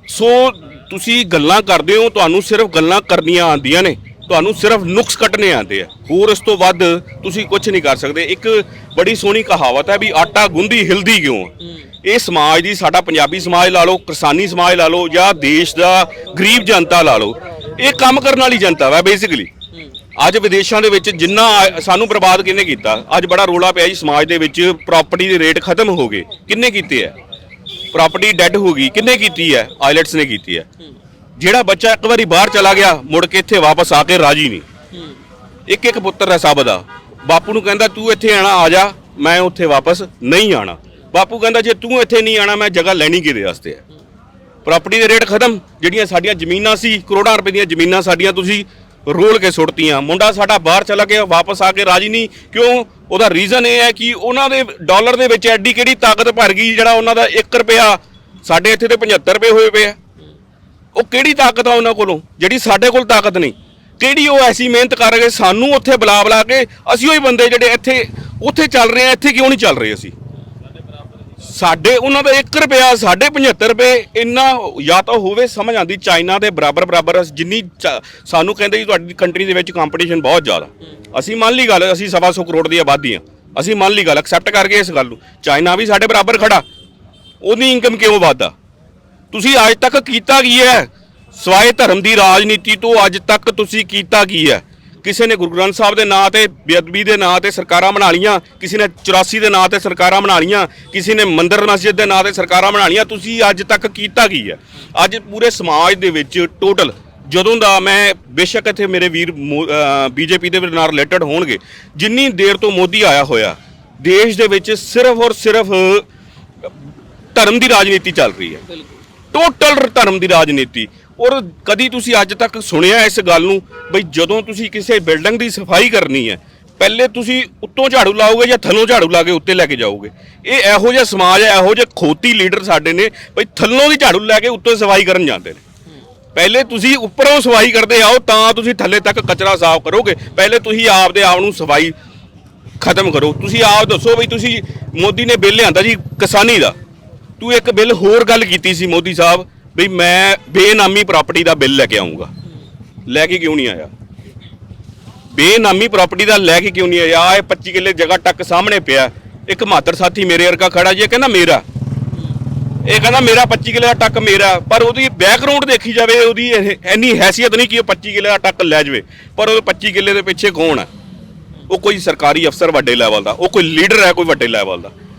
ਸੋ ਤੁਸੀਂ ਗੱਲਾਂ ਕਰਦੇ ਹੋ, ਤੁਹਾਨੂੰ ਸਿਰਫ ਗੱਲਾਂ ਕਰਨੀਆਂ ਆਉਂਦੀਆਂ ਨੇ, ਤੁਹਾਨੂੰ ਸਿਰਫ ਨੁਕਸ ਕੱਟਣੇ ਆਉਂਦੇ ਆ, ਹੋਰ ਇਸ ਤੋਂ ਵੱਧ ਤੁਸੀਂ ਕੁਝ ਨਹੀਂ ਕਰ ਸਕਦੇ। ਇੱਕ ਬੜੀ ਸੋਹਣੀ ਕਹਾਵਤ ਹੈ ਵੀ ਆਟਾ ਗੁੰਦੀ ਹਿਲਦੀ ਕਿਉਂ? ਇਹ ਸਮਾਜ ਦੀ, ਸਾਡਾ ਪੰਜਾਬੀ ਸਮਾਜ ਲਾ ਲਓ, ਕਿਸਾਨੀ ਸਮਾਜ ਲਾ ਲਓ, ਜਾਂ ਦੇਸ਼ ਦਾ ਗਰੀਬ ਜਨਤਾ ਲਾ ਲਓ, ਇਹ ਕੰਮ ਕਰਨ ਵਾਲੀ ਜਨਤਾ ਵਾ ਬੇਸਿਕਲੀ। ਅੱਜ ਵਿਦੇਸ਼ਾਂ ਦੇ ਵਿੱਚ ਜਿੰਨਾ ਸਾਨੂੰ ਬਰਬਾਦ ਕਿਹਨੇ ਕੀਤਾ? ਅੱਜ ਬੜਾ ਰੋਲਾ ਪਿਆ ਜੀ ਸਮਾਜ ਦੇ ਵਿੱਚ, ਪ੍ਰਾਪਰਟੀ ਦੇ ਰੇਟ ਖਤਮ ਹੋ ਗਏ। ਕਿੰਨੇ ਕੀਤੇ ਆ? ਪ੍ਰਾਪਰਟੀ ਡੈਡ ਹੋ ਗਈ। ਕਿੰਨੇ ਕੀਤੀ ਹੈ? ਆਈਲੈਟਸ ਨੇ ਕੀਤੀ ਹੈ। ਜਿਹੜਾ ਬੱਚਾ ਇੱਕ ਵਾਰੀ ਬਾਹਰ ਚਲਾ ਗਿਆ, ਮੁੜ ਕੇ ਇੱਥੇ ਵਾਪਸ ਆ ਕੇ ਰਾਜੀ ਨਹੀਂ। ਇੱਕ ਇੱਕ ਪੁੱਤਰ ਹੈ ਸਭ ਦਾ। ਬਾਪੂ ਨੂੰ ਕਹਿੰਦਾ ਤੂੰ ਇੱਥੇ ਆਣਾ, ਆ ਜਾ, ਮੈਂ ਉੱਥੇ ਵਾਪਸ ਨਹੀਂ ਆਣਾ। ਬਾਪੂ ਕਹਿੰਦਾ ਜੇ ਤੂੰ ਇੱਥੇ ਨਹੀਂ ਆਣਾ, ਮੈਂ ਜਗ੍ਹਾ ਲੈਣੀ ਕਿਹਦੇ ਵਾਸਤੇ ਹੈ? ਪ੍ਰਾਪਰਟੀ ਦੇ ਰੇਟ ਖਤਮ। ਜਿਹੜੀਆਂ ਸਾਡੀਆਂ ਜ਼ਮੀਨਾਂ ਸੀ, ਕਰੋੜਾਂ ਰੁਪਏ ਦੀਆਂ ਜ਼ਮੀਨਾਂ ਸਾਡੀਆਂ ਤੁਸੀਂ ਰੋਲ ਕੇ ਸੁੱਟਤੀਆਂ। ਮੁੰਡਾ ਸਾਡਾ ਬਾਹਰ ਚਲਾ ਗਿਆ, ਵਾਪਸ ਆ ਕੇ ਰਾਜੀ ਨਹੀਂ। ਕਿਉਂ? ਉਹਦਾ ਰੀਜ਼ਨ ਇਹ ਹੈ ਕਿ ਉਹਨਾਂ ਦੇ ਡਾਲਰ ਦੇ ਵਿੱਚ ਐਡੀ ਕਿਹੜੀ ਤਾਕਤ ਭਰ ਗਈ, ਜਿਹੜਾ ਉਹਨਾਂ ਦਾ 1 ਰੁਪਿਆ ਸਾਡੇ ਇੱਥੇ ਤੇ 75 ਰੁਪਏ ਹੋਏ ਪਏ ਆ। ਉਹ ਕਿਹੜੀ ਤਾਕਤ ਆ ਉਹਨਾਂ ਕੋਲੋਂ ਜਿਹੜੀ ਸਾਡੇ ਕੋਲ ਤਾਕਤ ਨਹੀਂ? ਕਿਹੜੀ ਉਹ ਐਸੀ ਮਿਹਨਤ ਕਰ ਰਹੇ ਸਾਨੂੰ ਉੱਥੇ ਬੁਲਾ ਕੇ ਅਸੀਂ ਉਹੀ ਬੰਦੇ ਜਿਹੜੇ ਇੱਥੇ ਉੱਥੇ ਚੱਲ ਰਹੇ ਆ, ਇੱਥੇ ਕਿਉਂ ਨਹੀਂ ਚੱਲ ਰਹੇ ਅਸੀਂ? ਸਾਡੇ ਉਹਨਾਂ ਦਾ 1 ਰੁਪਿਆ, ਸਾਡੇ 75 ਰੁਪਏ, ਇੰਨਾ ਜਾਂ ਤਾਂ ਹੋਵੇ ਸਮਝ ਆਉਂਦੀ ਚਾਈਨਾ ਦੇ ਬਰਾਬਰ ਜਿੰਨੀ ਸਾਨੂੰ ਕਹਿੰਦੇ ਜੀ ਤੁਹਾਡੀ ਕੰਟਰੀ ਦੇ ਵਿੱਚ ਕੰਪੀਟੀਸ਼ਨ ਬਹੁਤ ਜ਼ਿਆਦਾ। ਅਸੀਂ ਮੰਨ ਲਈ ਗੱਲ, ਅਸੀਂ 125 ਕਰੋੜ ਦੀ ਆਬਾਦੀ ਆ, ਅਸੀਂ ਮੰਨ ਲਈ ਗੱਲ, ਐਕਸੈਪਟ ਕਰ ਗਏ ਇਸ ਗੱਲ ਨੂੰ। ਚਾਈਨਾ ਵੀ ਸਾਡੇ ਬਰਾਬਰ ਖੜਾ, ਉਹਦੀ ਇਨਕਮ ਕਿਉਂ ਵੱਧਦਾ? ਤੁਸੀਂ ਅੱਜ ਤੱਕ ਕੀਤਾ ਕੀ ਹੈ? ਸਵਾਏ ਧਰਮ ਦੀ ਰਾਜਨੀਤੀ ਤੋਂ ਅੱਜ ਤੱਕ ਤੁਸੀਂ ਕੀਤਾ ਕੀ ਹੈ? ਕਿਸੇ ਨੇ ਗੁਰੂ ਗ੍ਰੰਥ ਸਾਹਿਬ ਦੇ ਨਾਂ ਤੇ, ਬੇਅਦਬੀ ਦੇ ਨਾਂ ਤੇ ਸਰਕਾਰਾਂ ਬਣਾ ਲੀਆਂ, ਕਿਸੇ ਨੇ 84 ਦੇ ਨਾਂ ਤੇ ਸਰਕਾਰਾਂ ਬਣਾ ਲੀਆਂ, ਕਿਸੇ ਨੇ ਮੰਦਿਰ ਮਸਜਿਦ ਦੇ ਨਾਂ ਤੇ ਸਰਕਾਰਾਂ ਬਣਾ ਲੀਆਂ। ਤੁਸੀਂ ਅੱਜ ਤੱਕ ਕੀਤਾ ਕੀ ਹੈ? ਅੱਜ ਪੂਰੇ ਸਮਾਜ ਦੇ ਵਿੱਚ ਟੋਟਲ ਜਦੋਂ ਦਾ ਮੈਂ, ਬੇਸ਼ੱਕ ਇੱਥੇ ਮੇਰੇ ਵੀਰ ਬੀਜੇਪੀ ਦੇ ਨਾਲ ਰਿਲੇਟਡ ਹੋਣਗੇ, ਜਿੰਨੀ ਦੇਰ ਤੋਂ ਮੋਦੀ ਆਇਆ ਹੋਇਆ ਦੇਸ਼ ਦੇ ਵਿੱਚ ਸਿਰਫ ਔਰ ਸਿਰਫ ਧਰਮ ਦੀ ਰਾਜਨੀਤੀ ਚੱਲ ਰਹੀ ਹੈ, ਟੋਟਲ ਧਰਮ ਦੀ ਰਾਜਨੀਤੀ। ਔਰ ਕਦੀ ਤੁਸੀਂ ਅੱਜ ਤੱਕ ਸੁਣਿਆ ਇਸ ਗੱਲ ਨੂੰ ਬਈ ਜਦੋਂ ਤੁਸੀਂ ਕਿਸੇ ਬਿਲਡਿੰਗ ਦੀ ਸਫਾਈ ਕਰਨੀ ਹੈ ਪਹਿਲੇ ਤੁਸੀਂ ਉੱਤੋਂ ਝਾੜੂ ਲਾਓਗੇ ਜਾਂ ਥੱਲੋਂ ਝਾੜੂ ਲਾ ਕੇ ਉੱਤੇ ਲੈ ਕੇ ਜਾਓਗੇ? ਇਹ ਇਹੋ ਜਿਹਾ ਸਮਾਜ ਹੈ, ਇਹੋ ਜਿਹੇ ਖੋਤੀ ਲੀਡਰ ਸਾਡੇ ਨੇ ਬਈ ਥੱਲੋਂ ਦੀ ਝਾੜੂ ਲੈ ਕੇ ਉੱਤੋਂ ਸਫਾਈ ਕਰਨ ਜਾਂਦੇ ਨੇ। ਪਹਿਲੇ ਤੁਸੀਂ ਉੱਪਰੋਂ ਸਫਾਈ ਕਰਦੇ ਆਓ ਤਾਂ ਤੁਸੀਂ ਥੱਲੇ ਤੱਕ ਕਚਰਾ ਸਾਫ਼ ਕਰੋਗੇ। ਪਹਿਲੇ ਤੁਸੀਂ ਆਪਦੇ ਆਪ ਨੂੰ ਸਫਾਈ ਖਤਮ ਕਰੋ। ਤੁਸੀਂ ਆਪ ਦੱਸੋ ਬਈ ਤੁਸੀਂ, ਮੋਦੀ ਨੇ ਬਿੱਲ ਲਿਆਂਦਾ ਜੀ ਕਿਸਾਨੀ ਦਾ, ਤੂੰ ਇੱਕ ਬਿੱਲ ਹੋਰ ਗੱਲ ਕੀਤੀ ਸੀ ਮੋਦੀ ਸਾਹਿਬ ਬਈ ਮੈਂ ਬੇਨਾਮੀ ਪ੍ਰਾਪਰਟੀ ਦਾ ਬਿੱਲ ਲੈ ਕੇ ਆਉਂਗਾ, ਲੈ ਕੇ ਕਿਉਂ ਨਹੀਂ ਆਇਆ? ਬੇਨਾਮੀ ਪ੍ਰਾਪਰਟੀ ਦਾ ਲੈ ਕੇ ਕਿਉਂ ਨਹੀਂ ਆਇਆ? ਇਹ 25 ਕਿੱਲੇ ਜਗ੍ਹਾ ਟੱਕ ਸਾਹਮਣੇ ਪਿਆ, ਇੱਕ ਮਾਤਰ ਸਾਥੀ ਮੇਰੇ ਵਰਗਾ ਖੜਾ ਜੀ, ਇਹ ਕਹਿੰਦਾ ਮੇਰਾ, ਇਹ ਕਹਿੰਦਾ ਮੇਰਾ 25 ਕਿੱਲੇ ਦਾ ਟੱਕ ਮੇਰਾ, ਪਰ ਉਹਦੀ ਬੈਕਗ੍ਰਾਉਂਡ ਦੇਖੀ ਜਾਵੇ ਉਹਦੀ ਇੰਨੀ ਹੈਸੀਅਤ ਨਹੀਂ ਕਿ ਉਹ 25 ਕਿੱਲੇ ਦਾ ਟੱਕ ਲੈ ਜਾਵੇ, ਪਰ ਉਹ 25 ਕਿੱਲੇ ਦੇ ਪਿੱਛੇ ਕੌਣ ਹੈ? ਉਹ ਕੋਈ ਸਰਕਾਰੀ ਅਫਸਰ ਵੱਡੇ ਲੈਵਲ ਦਾ, ਉਹ ਕੋਈ ਲੀਡਰ ਹੈ ਕੋਈ ਵੱਡੇ ਲੈਵਲ ਦਾ।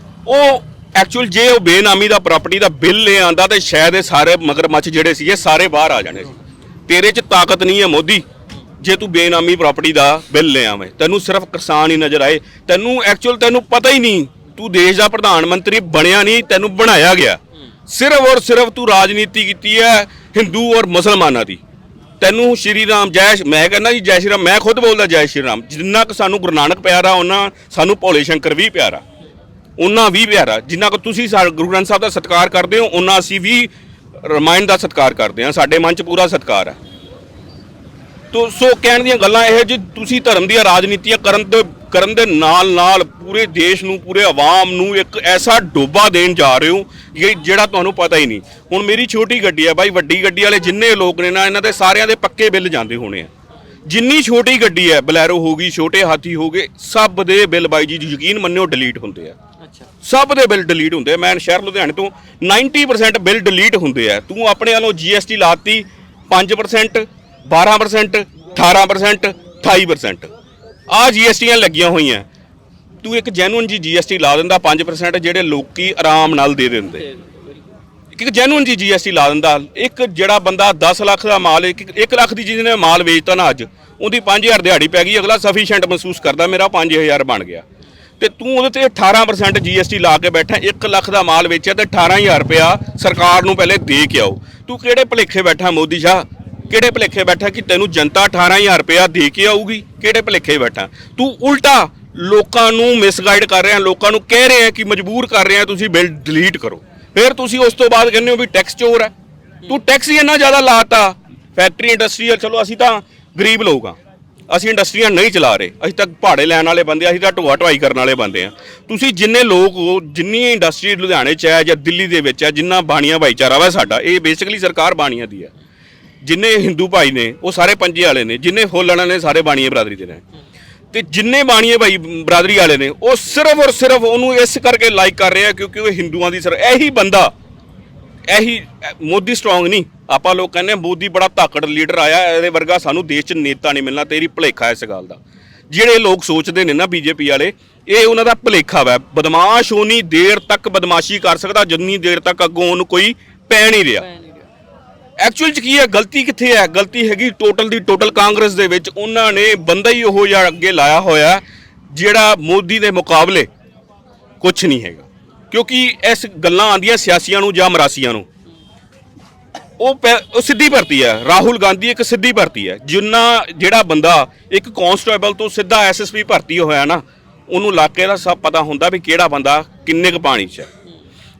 ਉਹ ਐਕਚੁਅਲ ਜੇ ਉਹ ਬੇਨਾਮੀ ਦਾ ਪ੍ਰਾਪਰਟੀ ਦਾ ਬਿੱਲ ਲੈ ਆਂਦਾ ਤੇ ਸ਼ਾਇਦ ਇਹ ਸਾਰੇ ਮਗਰਮੱਛ ਜਿਹੜੇ ਸੀ ਇਹ ਸਾਰੇ ਬਾਹਰ ਆ ਜਾਣੇ ਸੀ। ਤੇਰੇ 'ਚ ਤਾਕਤ ਨਹੀਂ ਹੈ ਮੋਦੀ, ਜੇ ਤੂੰ ਬੇਨਾਮੀ ਪ੍ਰਾਪਰਟੀ ਦਾ ਬਿੱਲ ਲੈ ਆਵੇਂ। ਤੈਨੂੰ ਸਿਰਫ ਕਿਸਾਨ ਹੀ ਨਜ਼ਰ ਆਏ, ਤੈਨੂੰ ਐਕਚੁਅਲ ਤੈਨੂੰ ਪਤਾ ਹੀ ਨਹੀਂ, ਤੂੰ ਦੇਸ਼ ਦਾ ਪ੍ਰਧਾਨ ਮੰਤਰੀ ਬਣਿਆ ਨਹੀਂ, ਤੈਨੂੰ ਬਣਾਇਆ ਗਿਆ। ਸਿਰਫ ਔਰ ਸਿਰਫ ਤੂੰ ਰਾਜਨੀਤੀ ਕੀਤੀ ਹੈ ਹਿੰਦੂ ਔਰ ਮੁਸਲਮਾਨਾਂ ਦੀ। ਤੈਨੂੰ ਸ਼੍ਰੀ ਰਾਮ ਮੈਂ ਕਹਿੰਦਾ ਜੀ ਜੈ ਸ਼੍ਰੀ ਰਾਮ, ਮੈਂ ਖੁਦ ਬੋਲਦਾ ਜੈ ਸ਼੍ਰੀ ਰਾਮ। ਜਿੰਨਾ ਕੁ ਸਾਨੂੰ ਗੁਰੂ ਨਾਨਕ ਪਿਆਰਾ ਉਹਨਾਂ ਸਾਨੂੰ ਭੋਲੇ ਸ਼ੰਕਰ ਵੀ ਪਿਆਰਾ, ਉਹਨਾਂ ਵੀ ਪਿਆਰਾ। ਜਿੰਨਾ ਕੁ ਤੁਸੀਂ ਗੁਰੂ ਗ੍ਰੰਥ ਸਾਹਿਬ ਦਾ ਸਤਿਕਾਰ ਕਰਦੇ ਹੋ ਉਹਨਾਂ ਅਸੀਂ ਵੀ ਰਾਮਾਇਣ ਦਾ ਸਤਿਕਾਰ ਕਰਦੇ ਹਾਂ, ਸਾਡੇ ਮਨ 'ਚ ਪੂਰਾ ਸਤਿਕਾਰ ਹੈ। ਤੋ ਸੋ ਕਹਿਣ ਦੀਆਂ ਗੱਲਾਂ ਇਹ ਜੀ ਤੁਸੀਂ ਧਰਮ ਦੀਆਂ ਰਾਜਨੀਤੀਆਂ ਕਰਨ ਦੇ ਨਾਲ ਪੂਰੇ ਦੇਸ਼ ਨੂੰ, ਪੂਰੇ ਆਵਾਮ ਨੂੰ ਇੱਕ ਐਸਾ ਡੋਬਾ ਦੇਣ ਜਾ ਰਹੇ ਹੋ ਜਿਹੜਾ ਤੁਹਾਨੂੰ ਪਤਾ ਹੀ ਨਹੀਂ। ਹੁਣ ਮੇਰੀ ਛੋਟੀ ਗੱਡੀ ਹੈ ਬਾਈ, ਵੱਡੀ ਗੱਡੀ ਵਾਲੇ ਜਿੰਨੇ ਲੋਕ ਨੇ ਨਾ ਇਹਨਾਂ ਦੇ ਸਾਰਿਆਂ ਦੇ ਪੱਕੇ ਬਿੱਲ ਜਾਂਦੇ ਹੋਣੇ ਆ। ਜਿੰਨੀ ਛੋਟੀ ਗੱਡੀ ਹੈ, ਬਲੈਰੋ ਹੋ ਗਈ, ਛੋਟੇ ਹਾਥੀ ਹੋ ਗਏ, ਸਭ ਦੇ ਬਿੱਲ ਬਾਈ ਜੀ ਯਕੀਨ ਮੰਨਿਓ ਡਿਲੀਟ ਹੁੰਦੇ ਆ। ਸਭ ਦੇ ਬਿੱਲ ਡਿਲੀਟ ਹੁੰਦੇ ਆ। ਮੈਂ ਸ਼ਹਿਰ ਲੁਧਿਆਣੇ ਤੋਂ 90% ਬਿੱਲ ਡਿਲੀਟ ਹੁੰਦੇ ਆ। ਤੂੰ ਆਪਣੇ ਵੱਲੋਂ GST ਲਾਤੀ 5%, 12%, 18%, 28%, ਆਹ GSTਆਂ ਲੱਗੀਆਂ ਹੋਈਆਂ। ਤੂੰ ਇੱਕ ਜੈਨੂਅਨ ਜੀ GST ਲਾ ਦਿੰਦਾ 5%, ਜਿਹੜੇ ਲੋਕੀ ਆਰਾਮ ਨਾਲ ਦੇ ਦਿੰਦੇ। ਇੱਕ ਜੈਨੂਅਨ ਜੀ GST ਲਾ ਦਿੰਦਾ। ਇੱਕ ਜਿਹੜਾ ਬੰਦਾ 10 ਲੱਖ ਦਾ ਮਾਲ, 1 ਲੱਖ ਦੀ ਜਿਹਨੇ ਮਾਲ ਵੇਚਤਾ ਨਾ ਅੱਜ, ਉਹਦੀ 5000 ਦਿਹਾੜੀ ਪੈ ਗਈ, ਅਗਲਾ ਸਫੀਸ਼ੀਐਂਟ ਮਹਿਸੂਸ ਕਰਦਾ ਮੇਰਾ 5000 ਬਣ ਗਿਆ। ਤੇ ਤੂੰ ਉਹਦੇ ਤੇ 18% GST ਲਾ ਕੇ ਬੈਠਾ। 1 ਲੱਖ ਦਾ ਮਾਲ ਵੇਚਿਆ ਤੇ 18000 ਰੁਪਇਆ ਸਰਕਾਰ ਨੂੰ ਪਹਿਲੇ ਦੇ ਕੇ ਆਓ। ਤੂੰ ਕਿਹੜੇ ਭੁਲੇਖੇ ਬੈਠਾ ਮੋਦੀ ਸ਼ਾਹ? ਕਿਹੜੇ ਭੁਲੇਖੇ ਬੈਠਾ ਕਿ ਤੈਨੂੰ ਜਨਤਾ 18000 ਰੁਪਇਆ ਦੇ ਕੇ ਆਊਗੀ? ਕਿਹੜੇ ਭੁਲੇਖੇ ਬੈਠਾ? ਤੂੰ ਉਲਟਾ ਲੋਕਾਂ ਨੂੰ ਮਿਸਗਾਈਡ ਕਰ ਰਿਹਾ, ਲੋਕਾਂ ਨੂੰ ਕਹਿ ਰਿਹਾ ਕਿ ਮਜਬੂਰ ਕਰ ਰਿਹਾ ਤੁਸੀਂ ਬਿੱਲ ਡਿਲੀਟ ਕਰੋ। ਫਿਰ ਤੁਸੀਂ ਉਸ ਤੋਂ ਬਾਅਦ ਕਹਿੰਦੇ ਹੋ ਵੀ ਟੈਕਸ ਚੋਰ ਹੈ। ਤੂੰ ਟੈਕਸ ਹੀ ਇੰਨਾ ਜ਼ਿਆਦਾ ਲਾਤਾ। ਫੈਕਟਰੀ ਇੰਡਸਟਰੀ, ਚਲੋ ਅਸੀਂ ਤਾਂ ਗਰੀਬ ਲੋਕ ਹਾਂ, ਅਸੀਂ ਇੰਡਸਟਰੀਆਂ ਨਹੀਂ ਚਲਾ ਰਹੇ, ਅਸੀਂ ਤਾਂ ਭਾੜੇ ਲੈਣ ਵਾਲੇ ਬੰਦੇ, ਅਸੀਂ ਤਾਂ ਢੋਆ ਢਵਾਈ ਕਰਨ ਵਾਲੇ ਬੰਦੇ ਆ। ਤੁਸੀਂ ਜਿੰਨੇ ਲੋਕ ਹੋ, ਜਿੰਨੀ ਇੰਡਸਟਰੀ ਲੁਧਿਆਣੇ 'ਚ ਹੈ ਜਾਂ ਦਿੱਲੀ ਦੇ ਵਿੱਚ ਹੈ, ਜਿੰਨਾ ਬਾਣੀਆਂ ਭਾਈਚਾਰਾ ਵਾ ਸਾਡਾ, ਇਹ ਬੇਸਿਕਲੀ ਸਰਕਾਰ ਬਾਣੀਆਂ ਦੀ ਹੈ। ਜਿੰਨੇ ਹਿੰਦੂ ਭਾਈ ਨੇ ਉਹ ਸਾਰੇ ਪੰਜੇ ਵਾਲੇ ਨੇ, ਜਿੰਨੇ ਫੁੱਲ ਵਾਲੇ ਨੇ ਸਾਰੇ ਬਾਣੀਏ ਬਰਾਦਰੀ ਦੇ ਨੇ, ਤੇ ਜਿੰਨੇ ਬਾਣੀਏ ਭਾਈ ਬਰਾਦਰੀ ਵਾਲੇ ਨੇ ਉਹ ਸਿਰਫ ਔਰ ਸਿਰਫ ਉਹਨੂੰ ਇਸ ਕਰਕੇ ਲਾਈਕ ਕਰ ਰਹੇ ਆ ਕਿਉਂਕਿ ਉਹ ਹਿੰਦੂਆਂ ਦੀ ਇਹੀ ਬੰਦਾ, ਇਹੀ ਮੋਦੀ ਸਟਰੋਂਗ ਨਹੀਂ। ਆਪਾਂ ਲੋਕ ਕਹਿੰਦੇ ਮੋਦੀ ਬੜਾ ਧਾਕੜ ਲੀਡਰ ਆਇਆ, ਇਹਦੇ ਵਰਗਾ ਸਾਨੂੰ ਦੇਸ਼ 'ਚ ਨੇਤਾ ਨਹੀਂ ਮਿਲਣਾ। ਤੇਰੀ ਭੁਲੇਖਾ ਇਸ ਗੱਲ ਦਾ। ਜਿਹੜੇ ਲੋਕ ਸੋਚਦੇ ਨੇ ਨਾ BJP ਵਾਲੇ, ਇਹ ਉਹਨਾਂ ਦਾ ਭੁਲੇਖਾ ਵਾ। ਬਦਮਾਸ਼ ਉਨੀ ਦੇਰ ਤੱਕ ਬਦਮਾਸ਼ੀ ਕਰ ਸਕਦਾ ਜਿੰਨੀ ਦੇਰ ਤੱਕ ਅੱਗੋਂ ਉਹਨੂੰ ਕੋਈ ਪੈ ਨਹੀਂ ਰਿਹਾ। ਐਕਚੁਅਲ 'ਚ ਕੀ ਹੈ, ਗਲਤੀ ਕਿੱਥੇ ਹੈ? ਗਲਤੀ ਹੈਗੀ ਟੋਟਲ ਦੀ ਟੋਟਲ ਕਾਂਗਰਸ ਦੇ ਵਿੱਚ। ਉਹਨਾਂ ਨੇ ਬੰਦਾ ਹੀ ਉਹੋ ਜਿਹਾ ਅੱਗੇ ਲਾਇਆ ਹੋਇਆ ਜਿਹੜਾ ਮੋਦੀ ਦੇ ਮੁਕਾਬਲੇ ਕੁਛ ਨਹੀਂ ਹੈਗਾ। ਕਿਉਂਕਿ ਇਸ ਗੱਲਾਂ ਆਉਂਦੀਆਂ ਸਿਆਸੀਆਂ ਨੂੰ ਜਾਂ ਮਰਾਸੀਆਂ ਨੂੰ, ਉਹ ਸਿੱਧੀ ਭਰਤੀ ਹੈ। ਰਾਹੁਲ ਗਾਂਧੀ ਇੱਕ ਸਿੱਧੀ ਭਰਤੀ ਹੈ। ਜਿਹੜਾ ਬੰਦਾ ਇੱਕ ਕਾਂਸਟੇਬਲ ਤੋਂ ਸਿੱਧਾ SSP ਭਰਤੀ ਹੋਇਆ ਨਾ, ਉਹਨੂੰ ਇਲਾਕੇ ਦਾ ਸਭ ਪਤਾ ਹੁੰਦਾ ਵੀ ਕਿਹੜਾ ਬੰਦਾ ਕਿੰਨੇ ਕੁ ਪਾਣੀ 'ਚ ਹੈ।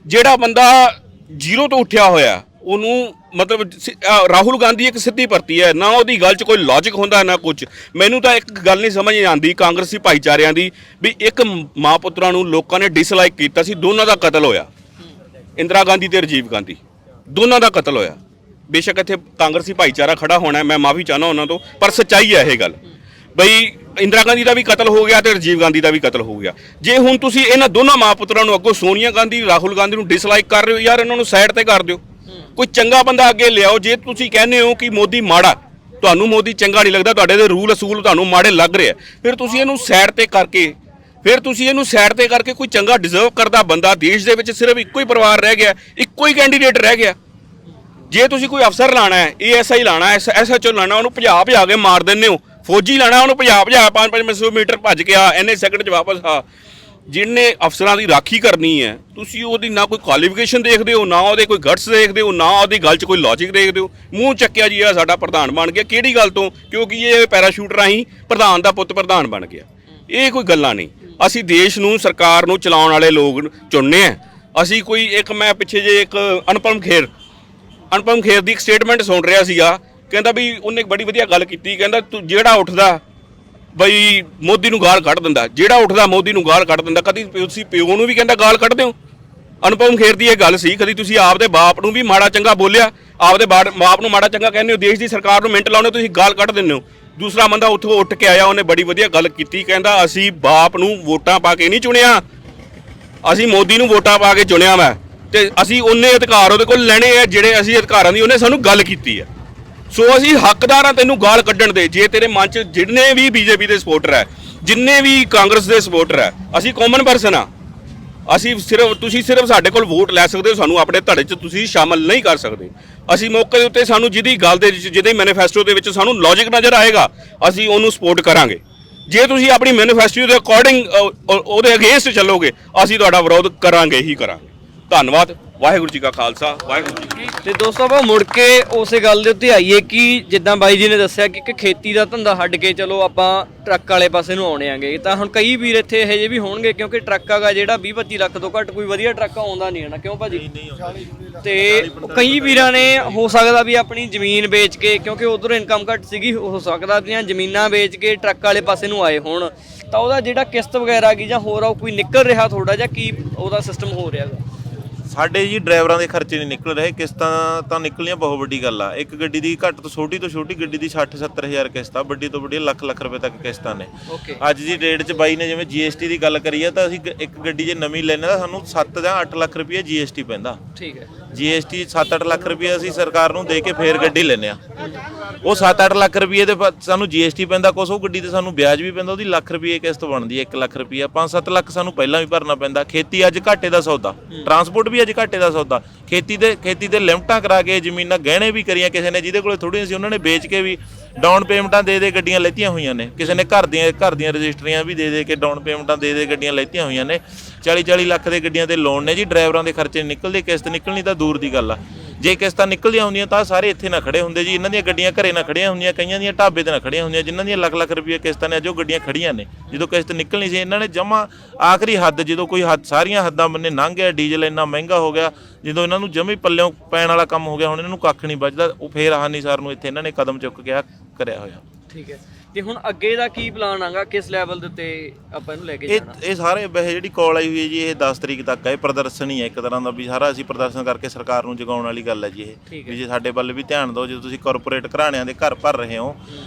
ਜਿਹੜਾ ਬੰਦਾ ਜ਼ੀਰੋ ਤੋਂ ਉੱਠਿਆ ਹੋਇਆ ਉਹਨੂੰ ਮਤਲਬ ਰਾਹੁਲ ਗਾਂਧੀ ਇੱਕ ਸਿੱਧੀ ਭਰਤੀ ਹੈ, ਨਾ ਉਹਦੀ ਗੱਲ 'ਚ ਕੋਈ ਲੌਜਿਕ ਹੁੰਦਾ ਨਾ ਕੁਝ। ਮੈਨੂੰ ਤਾਂ ਇੱਕ ਗੱਲ ਨਹੀਂ ਸਮਝ ਆਉਂਦੀ ਕਾਂਗਰਸੀ ਭਾਈਚਾਰਿਆਂ ਦੀ ਵੀ ਇੱਕ ਮਾਂ ਪੁੱਤਰਾਂ ਨੂੰ ਲੋਕਾਂ ਨੇ ਡਿਸਲਾਈਕ ਕੀਤਾ ਸੀ, ਦੋਨਾਂ ਦਾ ਕਤਲ ਹੋਇਆ, ਇੰਦਰਾ ਗਾਂਧੀ ਤੇ ਰਾਜੀਵ ਗਾਂਧੀ ਦੋਨਾਂ ਦਾ ਕਤਲ ਹੋਇਆ। ਬੇਸ਼ੱਕ ਇੱਥੇ ਕਾਂਗਰਸੀ ਭਾਈਚਾਰਾ ਖੜਾ ਹੋਣਾ, ਮੈਂ ਮਾਫੀ ਚਾਹੁੰਦਾ ਉਹਨਾਂ ਤੋਂ, ਪਰ ਸੱਚਾਈ ਹੈ ਇਹ ਗੱਲ ਬਈ ਇੰਦਰਾ ਗਾਂਧੀ ਦਾ ਵੀ ਕਤਲ ਹੋ ਗਿਆ ਤੇ ਰਾਜੀਵ ਗਾਂਧੀ ਦਾ ਵੀ ਕਤਲ ਹੋ ਗਿਆ। ਜੇ ਹੁਣ ਤੁਸੀਂ ਇਹਨਾਂ ਦੋਨਾਂ ਮਾਂ ਪੁੱਤਰਾਂ ਨੂੰ ਅੱਗੋਂ ਸੋਨੀਆ ਗਾਂਧੀ ਰਾਹੁਲ ਗਾਂਧੀ ਨੂੰ ਡਿਸਲਾਈਕ ਕਰ ਰਹੇ ਹੋ, ਯਾਰ ਇਹਨਾਂ ਨੂੰ ਸਾਈਡ ਤੇ ਕਰ ਦਿਓ, ਕੋਈ ਚੰਗਾ ਬੰਦਾ ਅੱਗੇ ਲਿਆਓ। ਜੇ ਤੁਸੀਂ ਕਹਿੰਦੇ ਹੋ ਕਿ ਮੋਦੀ ਮਾੜਾ, ਤੁਹਾਨੂੰ ਮੋਦੀ ਚੰਗਾ ਨਹੀਂ ਲੱਗਦਾ, ਤੁਹਾਡੇ ਦੇ ਰੂਲ ਅਸੂਲ ਤੁਹਾਨੂੰ ਮਾੜੇ ਲੱਗ ਰਹੇ ਆ, ਫਿਰ ਤੁਸੀਂ ਇਹਨੂੰ ਸਾਈਡ ਤੇ ਕਰਕੇ ਕੋਈ ਚੰਗਾ ਡਿਜ਼ਰਵ ਕਰਦਾ ਬੰਦਾ, ਦੇਸ਼ ਦੇ ਵਿੱਚ ਸਿਰਫ ਇੱਕੋ ਹੀ ਪਰਿਵਾਰ ਰਹਿ ਗਿਆ, ਇੱਕੋ ਹੀ ਕੈਂਡੀਡੇਟ ਰਹਿ ਗਿਆ। ਜੇ ਤੁਸੀਂ ਕੋਈ ਅਫਸਰ ਲਾਣਾ ਹੈ, ASI ਲਾਣਾ, SHO ਲਾਣਾ, ਉਹਨੂੰ ਭਜਾ ਕੇ ਮਾਰ ਦਿੰਦੇ ਹੋ। ਫੌਜੀ ਲਾਣਾ, ਉਹਨੂੰ ਭਜਾ 5-5 ਮੀਟਰ ਭੱਜ ਕੇ ਆ, ਇੰਨੇ ਸੈਕਿੰਡ 'ਚ ਵਾਪਸ ਆ। ਜਿਹਨੇ ਅਫਸਰਾਂ ਦੀ ਰਾਖੀ ਕਰਨੀ ਹੈ, ਤੁਸੀਂ ਉਹਦੀ ਨਾ ਕੋਈ ਕੁਆਲੀਫਿਕੇਸ਼ਨ ਦੇਖਦੇ ਹੋ, ਨਾ ਉਹਦੇ ਕੋਈ ਗਟਸ ਦੇਖਦੇ ਹੋ, ਨਾ ਉਹਦੀ ਗੱਲ 'ਚ ਕੋਈ ਲੌਜਿਕ ਦੇਖਦੇ ਹੋ। ਮੂੰਹ ਚੱਕਿਆ ਜੀ ਆ ਸਾਡਾ ਪ੍ਰਧਾਨ ਬਣ ਗਿਆ, ਕਿਹੜੀ ਗੱਲ ਤੋਂ? ਕਿਉਂਕਿ ਇਹ ਪੈਰਾਸ਼ੂਟ ਰਾਹੀਂ ਪ੍ਰਧਾਨ ਦਾ ਪੁੱਤ ਪ੍ਰਧਾਨ ਬਣ ਗਿਆ। ਇਹ ਕੋਈ ਗੱਲਾਂ ਨਹੀਂ। ਅਸੀਂ ਦੇਸ਼ ਨੂੰ, ਸਰਕਾਰ ਨੂੰ ਚਲਾਉਣ ਵਾਲੇ ਲੋਕ ਚੁਣਨੇ ਆ। ਅਸੀਂ ਕੋਈ ਇੱਕ, ਮੈਂ ਪਿੱਛੇ ਜੇ ਇੱਕ ਅਨੁਪਮ ਖੇਰ ਦੀ ਇੱਕ ਸਟੇਟਮੈਂਟ ਸੁਣ ਰਿਹਾ ਸੀਗਾ, ਕਹਿੰਦਾ ਵੀ ਉਹਨੇ ਬੜੀ ਵਧੀਆ ਗੱਲ ਕੀਤੀ, ਕਹਿੰਦਾ ਤੂੰ ਜਿਹੜਾ ਉੱਠਦਾ ਬਈ ਮੋਦੀ ਨੂੰ ਗਾਲ ਕੱਢ ਦਿੰਦਾ, ਜਿਹੜਾ ਉੱਠਦਾ ਮੋਦੀ ਨੂੰ ਗਾਲ ਕੱਢ ਦਿੰਦਾ। ਕਦੀ ਤੁਸੀਂ ਪਿਓ ਨੂੰ ਵੀ ਕਹਿੰਦਾ ਗਾਲ ਕੱਢਦੇ ਹੋ? ਅਨੁਪਮ ਖੇਰ ਦੀ ਇਹ ਗੱਲ ਸੀ, ਕਦੀ ਤੁਸੀਂ ਆਪਦੇ ਬਾਪ ਨੂੰ ਵੀ ਮਾੜਾ ਚੰਗਾ ਬੋਲਿਆ? ਆਪਦੇ ਬਾਪ ਨੂੰ ਮਾੜਾ ਚੰਗਾ ਕਹਿੰਦੇ ਹੋ, ਦੇਸ਼ ਦੀ ਸਰਕਾਰ ਨੂੰ ਮਿੰਟ ਲਾਉਣੇ, ਤੁਸੀਂ ਗਾਲ ਕੱਢ ਦਿੰਦੇ ਹੋ। ਦੂਸਰਾ ਬੰਦਾ ਉੱਥੋਂ ਉੱਠ ਕੇ ਆਇਆ, ਉਹਨੇ ਬੜੀ ਵਧੀਆ ਗੱਲ ਕੀਤੀ, ਕਹਿੰਦਾ ਅਸੀਂ ਬਾਪ ਨੂੰ ਵੋਟਾਂ ਪਾ ਕੇ ਨਹੀਂ ਚੁਣਿਆ, ਅਸੀਂ ਮੋਦੀ ਨੂੰ ਵੋਟਾਂ ਪਾ ਕੇ ਚੁਣਿਆ ਵਾ, ਤੇ ਅਸੀਂ ਉਹਨੇ ਅਧਿਕਾਰ ਉਹਦੇ ਕੋਲ ਲੈਣੇ ਆ ਜਿਹੜੇ ਅਸੀਂ ਅਧਿਕਾਰਾਂ ਦੀ ਉਹਨੇ ਸਾਨੂੰ ਗੱਲ ਕੀਤੀ ਹੈ। ਸੋ ਅਸੀਂ ਹੱਕਦਾਰ ਹਾਂ ਤੈਨੂੰ ਗਾਲ ਕੱਢਣ ਦੇ। ਜੇ ਤੇਰੇ ਮਨ 'ਚ ਜਿੰਨੇ ਵੀ BJP ਦੇ ਸਪੋਰਟਰ ਹੈ, ਜਿੰਨੇ ਵੀ ਕਾਂਗਰਸ ਦੇ ਸਪੋਰਟਰ ਹੈ, ਅਸੀਂ ਕਾਮਨ ਪਰਸਨ ਆ। ਤੁਸੀਂ ਸਿਰਫ ਸਾਡੇ ਕੋਲ ਵੋਟ ਲੈ ਸਕਦੇ ਹੋ, ਸਾਨੂੰ ਆਪਣੇ ਧੜੇ 'ਚ ਤੁਸੀਂ ਸ਼ਾਮਲ ਨਹੀਂ ਕਰ ਸਕਦੇ। ਅਸੀਂ ਮੌਕੇ ਦੇ ਉੱਤੇ ਸਾਨੂੰ ਜਿਹਦੀ ਗੱਲ ਦੇ ਵਿੱਚ, ਜਿਹਦੇ ਮੈਨੀਫੈਸਟੋ ਦੇ ਵਿੱਚ ਸਾਨੂੰ ਲੌਜਿਕ ਨਜ਼ਰ ਆਏਗਾ, ਅਸੀਂ ਉਹਨੂੰ ਸਪੋਰਟ ਕਰਾਂਗੇ। ਜੇ ਤੁਸੀਂ ਆਪਣੀ ਮੈਨੀਫੈਸਟੋ ਦੇ ਅਕੋਰਡਿੰਗ ਉਹਦੇ ਅਗੇਂਸਟ ਚੱਲੋਗੇ, ਅਸੀਂ ਤੁਹਾਡਾ ਵਿਰੋਧ ਕਰਾਂਗੇ ਹੀ ਕਰਾਂਗੇ। ਧੰਨਵਾਦ। ਵਾਹਿਗੁਰੂ ਜੀ ਕਾ ਖਾਲਸਾ, ਵਾਹਿਗੁਰੂ ਜੀ ਕੀ ਫਤਿਹ। ਤੇ ਦੋਸਤੋ ਆਪਾਂ ਮੁੜ ਕੇ ਉਸੇ ਗੱਲ ਦੇ ਉੱਤੇ ਆਈਏ ਕਿ ਜਿੱਦਾਂ ਬਾਈ ਜੀ ਨੇ ਦੱਸਿਆ ਕਿ ਇੱਕ ਖੇਤੀ ਦਾ ਧੰਦਾ ਛੱਡ ਕੇ ਚਲੋ ਆਪਾਂ ਟਰੱਕ ਵਾਲੇ ਪਾਸੇ ਨੂੰ ਆਉਣੇ ਆਂਗੇ, ਤਾਂ ਹੁਣ ਕਈ ਵੀਰ ਇੱਥੇ ਇਹੋ ਜਿਹੇ ਵੀ ਹੋਣਗੇ, ਕਿਉਂਕਿ ਟਰੱਕ ਹੈਗਾ ਜਿਹੜਾ 20-25 ਲੱਖ ਤੋਂ ਘੱਟ ਕੋਈ ਵਧੀਆ ਟਰੱਕ ਆਉਂਦਾ ਨਹੀਂ ਹੈ ਨਾ, ਕਿਉਂ ਭਾਜੀ? ਤੇ ਕਈ ਵੀਰਾਂ ਨੇ ਹੋ ਸਕਦਾ ਵੀ ਆਪਣੀ ਜ਼ਮੀਨ ਵੇਚ ਕੇ, ਕਿਉਂਕਿ ਉਧਰੋਂ ਇਨਕਮ ਘੱਟ ਸੀਗੀ, ਹੋ ਸਕਦਾ ਵੀ ਜ਼ਮੀਨਾਂ ਵੇਚ ਕੇ ਟਰੱਕ ਵਾਲੇ ਪਾਸੇ ਨੂੰ ਆਏ ਹੋਣ, ਤਾਂ ਉਹਦਾ ਜਿਹੜਾ ਕਿਸ਼ਤ ਵਗੈਰਾ ਕੀ ਜਾਂ ਹੋਰ ਆ ਕੋਈ ਨਿਕਲ ਰਿਹਾ ਥੋੜਾ ਜਿਹਾ, ਕੀ ਉਹਦਾ ਸਿਸਟਮ ਹੋ ਰਿਹਾ ਹੈਗਾ? ਸਾਡੇ ਜੀ ਡਰਾਈਵਰਾਂ ਦੇ ਖਰਚੇ ਨਹੀਂ ਨਿਕਲ ਰਹੇ, ਕਿਸ਼ਤਾਂ ਤਾਂ ਨਿਕਲੀਆਂ ਬਹੁਤ ਵੱਡੀ ਗੱਲ ਆ। ਇੱਕ ਗੱਡੀ ਦੀ ਘੱਟ ਤੋਂ ਛੋਟੀ ਗੱਡੀ ਦੀ 60-70 ਹਜ਼ਾਰ ਕਿਸ਼ਤ ਆ, ਵੱਡੀ ਤੋਂ ਵੱਡੀ ਲੱਖ ਰੁਪਏ ਤੱਕ ਕਿਸ਼ਤਾਂ ਨੇ। ਅੱਜ ਦੀ ਡੇਟ 'ਚ ਬਾਈ ਨੇ ਜਿਵੇਂ GST ਦੀ ਗੱਲ ਕਰੀ ਆ, ਤਾਂ ਅਸੀਂ ਇੱਕ ਗੱਡੀ ਜੇ ਨਵੀਂ ਲੈਣੇ ਤਾਂ ਸਾਨੂੰ 7 ਜਾਂ 8 ਲੱਖ ਰੁਪਏ GST ਪੈਂਦਾ। ਠੀਕ ਹੈ। GST 7-8 ਲੱਖ ਰੁਪਏ ਅਸੀਂ ਸਰਕਾਰ ਨੂੰ ਦੇ ਕੇ ਫੇਰ ਗੱਡੀ ਲੈਂਦੇ ਆ। ਉਹ 7-8 ਲੱਖ ਰੁਪਏ ਦੇ ਸਾਨੂੰ GST ਪੈਂਦਾ, ਕੁਛ ਉਹ ਗੱਡੀ ਤੇ ਸਾਨੂੰ ਵਿਆਜ ਵੀ ਪੈਂਦਾ, ਉਹਦੀ ਲੱਖ ਰੁਪਏ ਕਿਸ਼ਤ ਬਣਦੀ ਹੈ, 1 ਲੱਖ ਰੁਪਏ। 5-7 ਲੱਖ ਸਾਨੂੰ ਪਹਿਲਾਂ ਵੀ ਭਰਨਾ ਪੈਂਦਾ। ਖੇਤੀ ਅੱਜ ਘਾਟੇ ਦਾ ਸੌਦਾ, ਟਰਾਂਸਪੋਰਟ ਵੀ ਅੱਜ ਘਾਟੇ ਦਾ ਸੌਦਾ। ਖੇਤੀ ਦੇ ਲਿਮਟਾਂ ਕਰਾ ਕੇ ਜ਼ਮੀਨਾਂ ਗਹਿਣੇ ਵੀ ਕਰੀਆਂ ਕਿਸੇ ਨੇ, ਜਿਹਦੇ ਕੋਲੇ ਥੋੜ੍ਹੀਆਂ ਸੀ ਉਹਨਾਂ ਨੇ ਵੇਚ ਕੇ ਵੀ ਡਾਊਨ ਪੇਮੈਂਟਾਂ ਦੇ ਗੱਡੀਆਂ ਲੈਤੀਆਂ ਹੋਈਆਂ ਨੇ। ਕਿਸੇ ਨੇ ਘਰ ਦੀਆਂ ਰਜਿਸਟਰੀਆਂ ਵੀ ਦੇ ਕੇ ਡਾਊਨ ਪੇਮੈਂਟਾਂ ਦੇ ਗੱਡੀਆਂ ਲੈਤੀਆਂ ਹੋਈਆਂ ਨੇ। 40-40 ਲੱਖ ਦੇ ਗੱਡੀਆਂ ਦੇ ਲੋਨ ਨੇ ਜੀ। ਡਰਾਈਵਰਾਂ ਦੇ ਖਰਚੇ ਨਿਕਲਦੇ, ਕਿਸ਼ਤ ਨਿਕਲਣੀ ਤਾਂ ਦੂਰ ਦੀ ਗੱਲ ਆ। ਜੇ ਕਿਸ਼ਤਾਂ ਨਿਕਲਦੀਆਂ ਹੁੰਦੀਆਂ ਤਾਂ ਸਾਰੇ ਇੱਥੇ ਨਾ ਖੜੇ ਹੁੰਦੇ ਜੀ। ਇਹਨਾਂ ਦੀਆਂ ਗੱਡੀਆਂ ਘਰੇ ਨਾ ਖੜੀਆਂ ਹੁੰਦੀਆਂ, ਕਈਆਂ ਦੀਆਂ ਢਾਬੇ ਤੇ ਨਾ ਖੜੀਆਂ ਹੁੰਦੀਆਂ, ਜਿਨ੍ਹਾਂ ਦੀਆਂ ਲੱਖ ਰੁਪਏ ਕਿਸ਼ਤਾਂ ਨੇ, ਜੋ ਗੱਡੀਆਂ ਖੜੀਆਂ ਨੇ। ਜਦੋਂ ਕਿਸ਼ਤ ਨਿਕਲਣੀ ਸੀ, ਇਹਨਾਂ ਨੇ ਜਮਾ ਆਖਰੀ ਹੱਦ, ਜਦੋਂ ਕੋਈ ਸਾਰੀਆਂ ਹੱਦਾਂ ਬੰਨੇ ਲੰਘ ਗਿਆ, ਡੀਜ਼ਲ ਇੰਨਾ ਮਹਿੰਗਾ ਹੋ ਗਿਆ, ਜਦੋਂ ਇਹਨਾਂ ਨੂੰ ਜਮੇ ਪੱਲਿਓਂ ਪੈਣ ਵਾਲਾ ਕੰਮ ਹੋ ਗਿਆ, ਹੁਣ ਇਹਨਾਂ ਨੂੰ ਕੱਖ ਨਹੀਂ ਬਚਦਾ, ਉਹ ਫੇਰ ਆਹਾਨੀ ਸਾਰ ਨੂੰ ਇੱਥੇ ਇਹਨਾਂ ਨੇ ਕਦਮ ਚੁੱਕ ਕੇ ਕਰਿਆ ਹੋਇਆ। ਠੀਕ ਹੈ। ਤੇ ਹੁਣ ਅੱਗੇ ਦਾ ਕੀ ਪਲਾਨ ਆਗਾ, ਕਿਸ ਲੈਵਲ ਦੇ ਉੱਤੇ ਆਪਾਂ ਇਹਨੂੰ ਲੈ ਕੇ ਜਾਣਾ? ਇਹ ਸਾਰੇ ਵੈਸੇ ਜਿਹੜੀ ਕਾਲ ਆਈ ਹੋਈ ਹੈ ਜੀ, ਇਹ 10 ਤਰੀਕ ਤੱਕ ਹੈ। ਇਹ ਪ੍ਰਦਰਸ਼ਨ ਹੀ ਹੈ ਇੱਕ ਤਰ੍ਹਾਂ ਦਾ, ਵੀ ਸਾਰਾ ਅਸੀਂ ਪ੍ਰਦਰਸ਼ਨ ਕਰਕੇ ਸਰਕਾਰ ਨੂੰ ਜਗਾਉਣ ਵਾਲੀ ਗੱਲ ਹੈ ਜੀ ਇਹ। ਵੀ ਜੇ ਸਾਡੇ ਵੱਲ ਵੀ ਧਿਆਨ ਦਿਓ, ਜਦੋਂ ਤੁਸੀਂ ਕਾਰਪੋਰੇਟ ਘਰਾਣਿਆਂ ਦੇ ਘਰ ਭਰ ਰਹੇ ਹੋ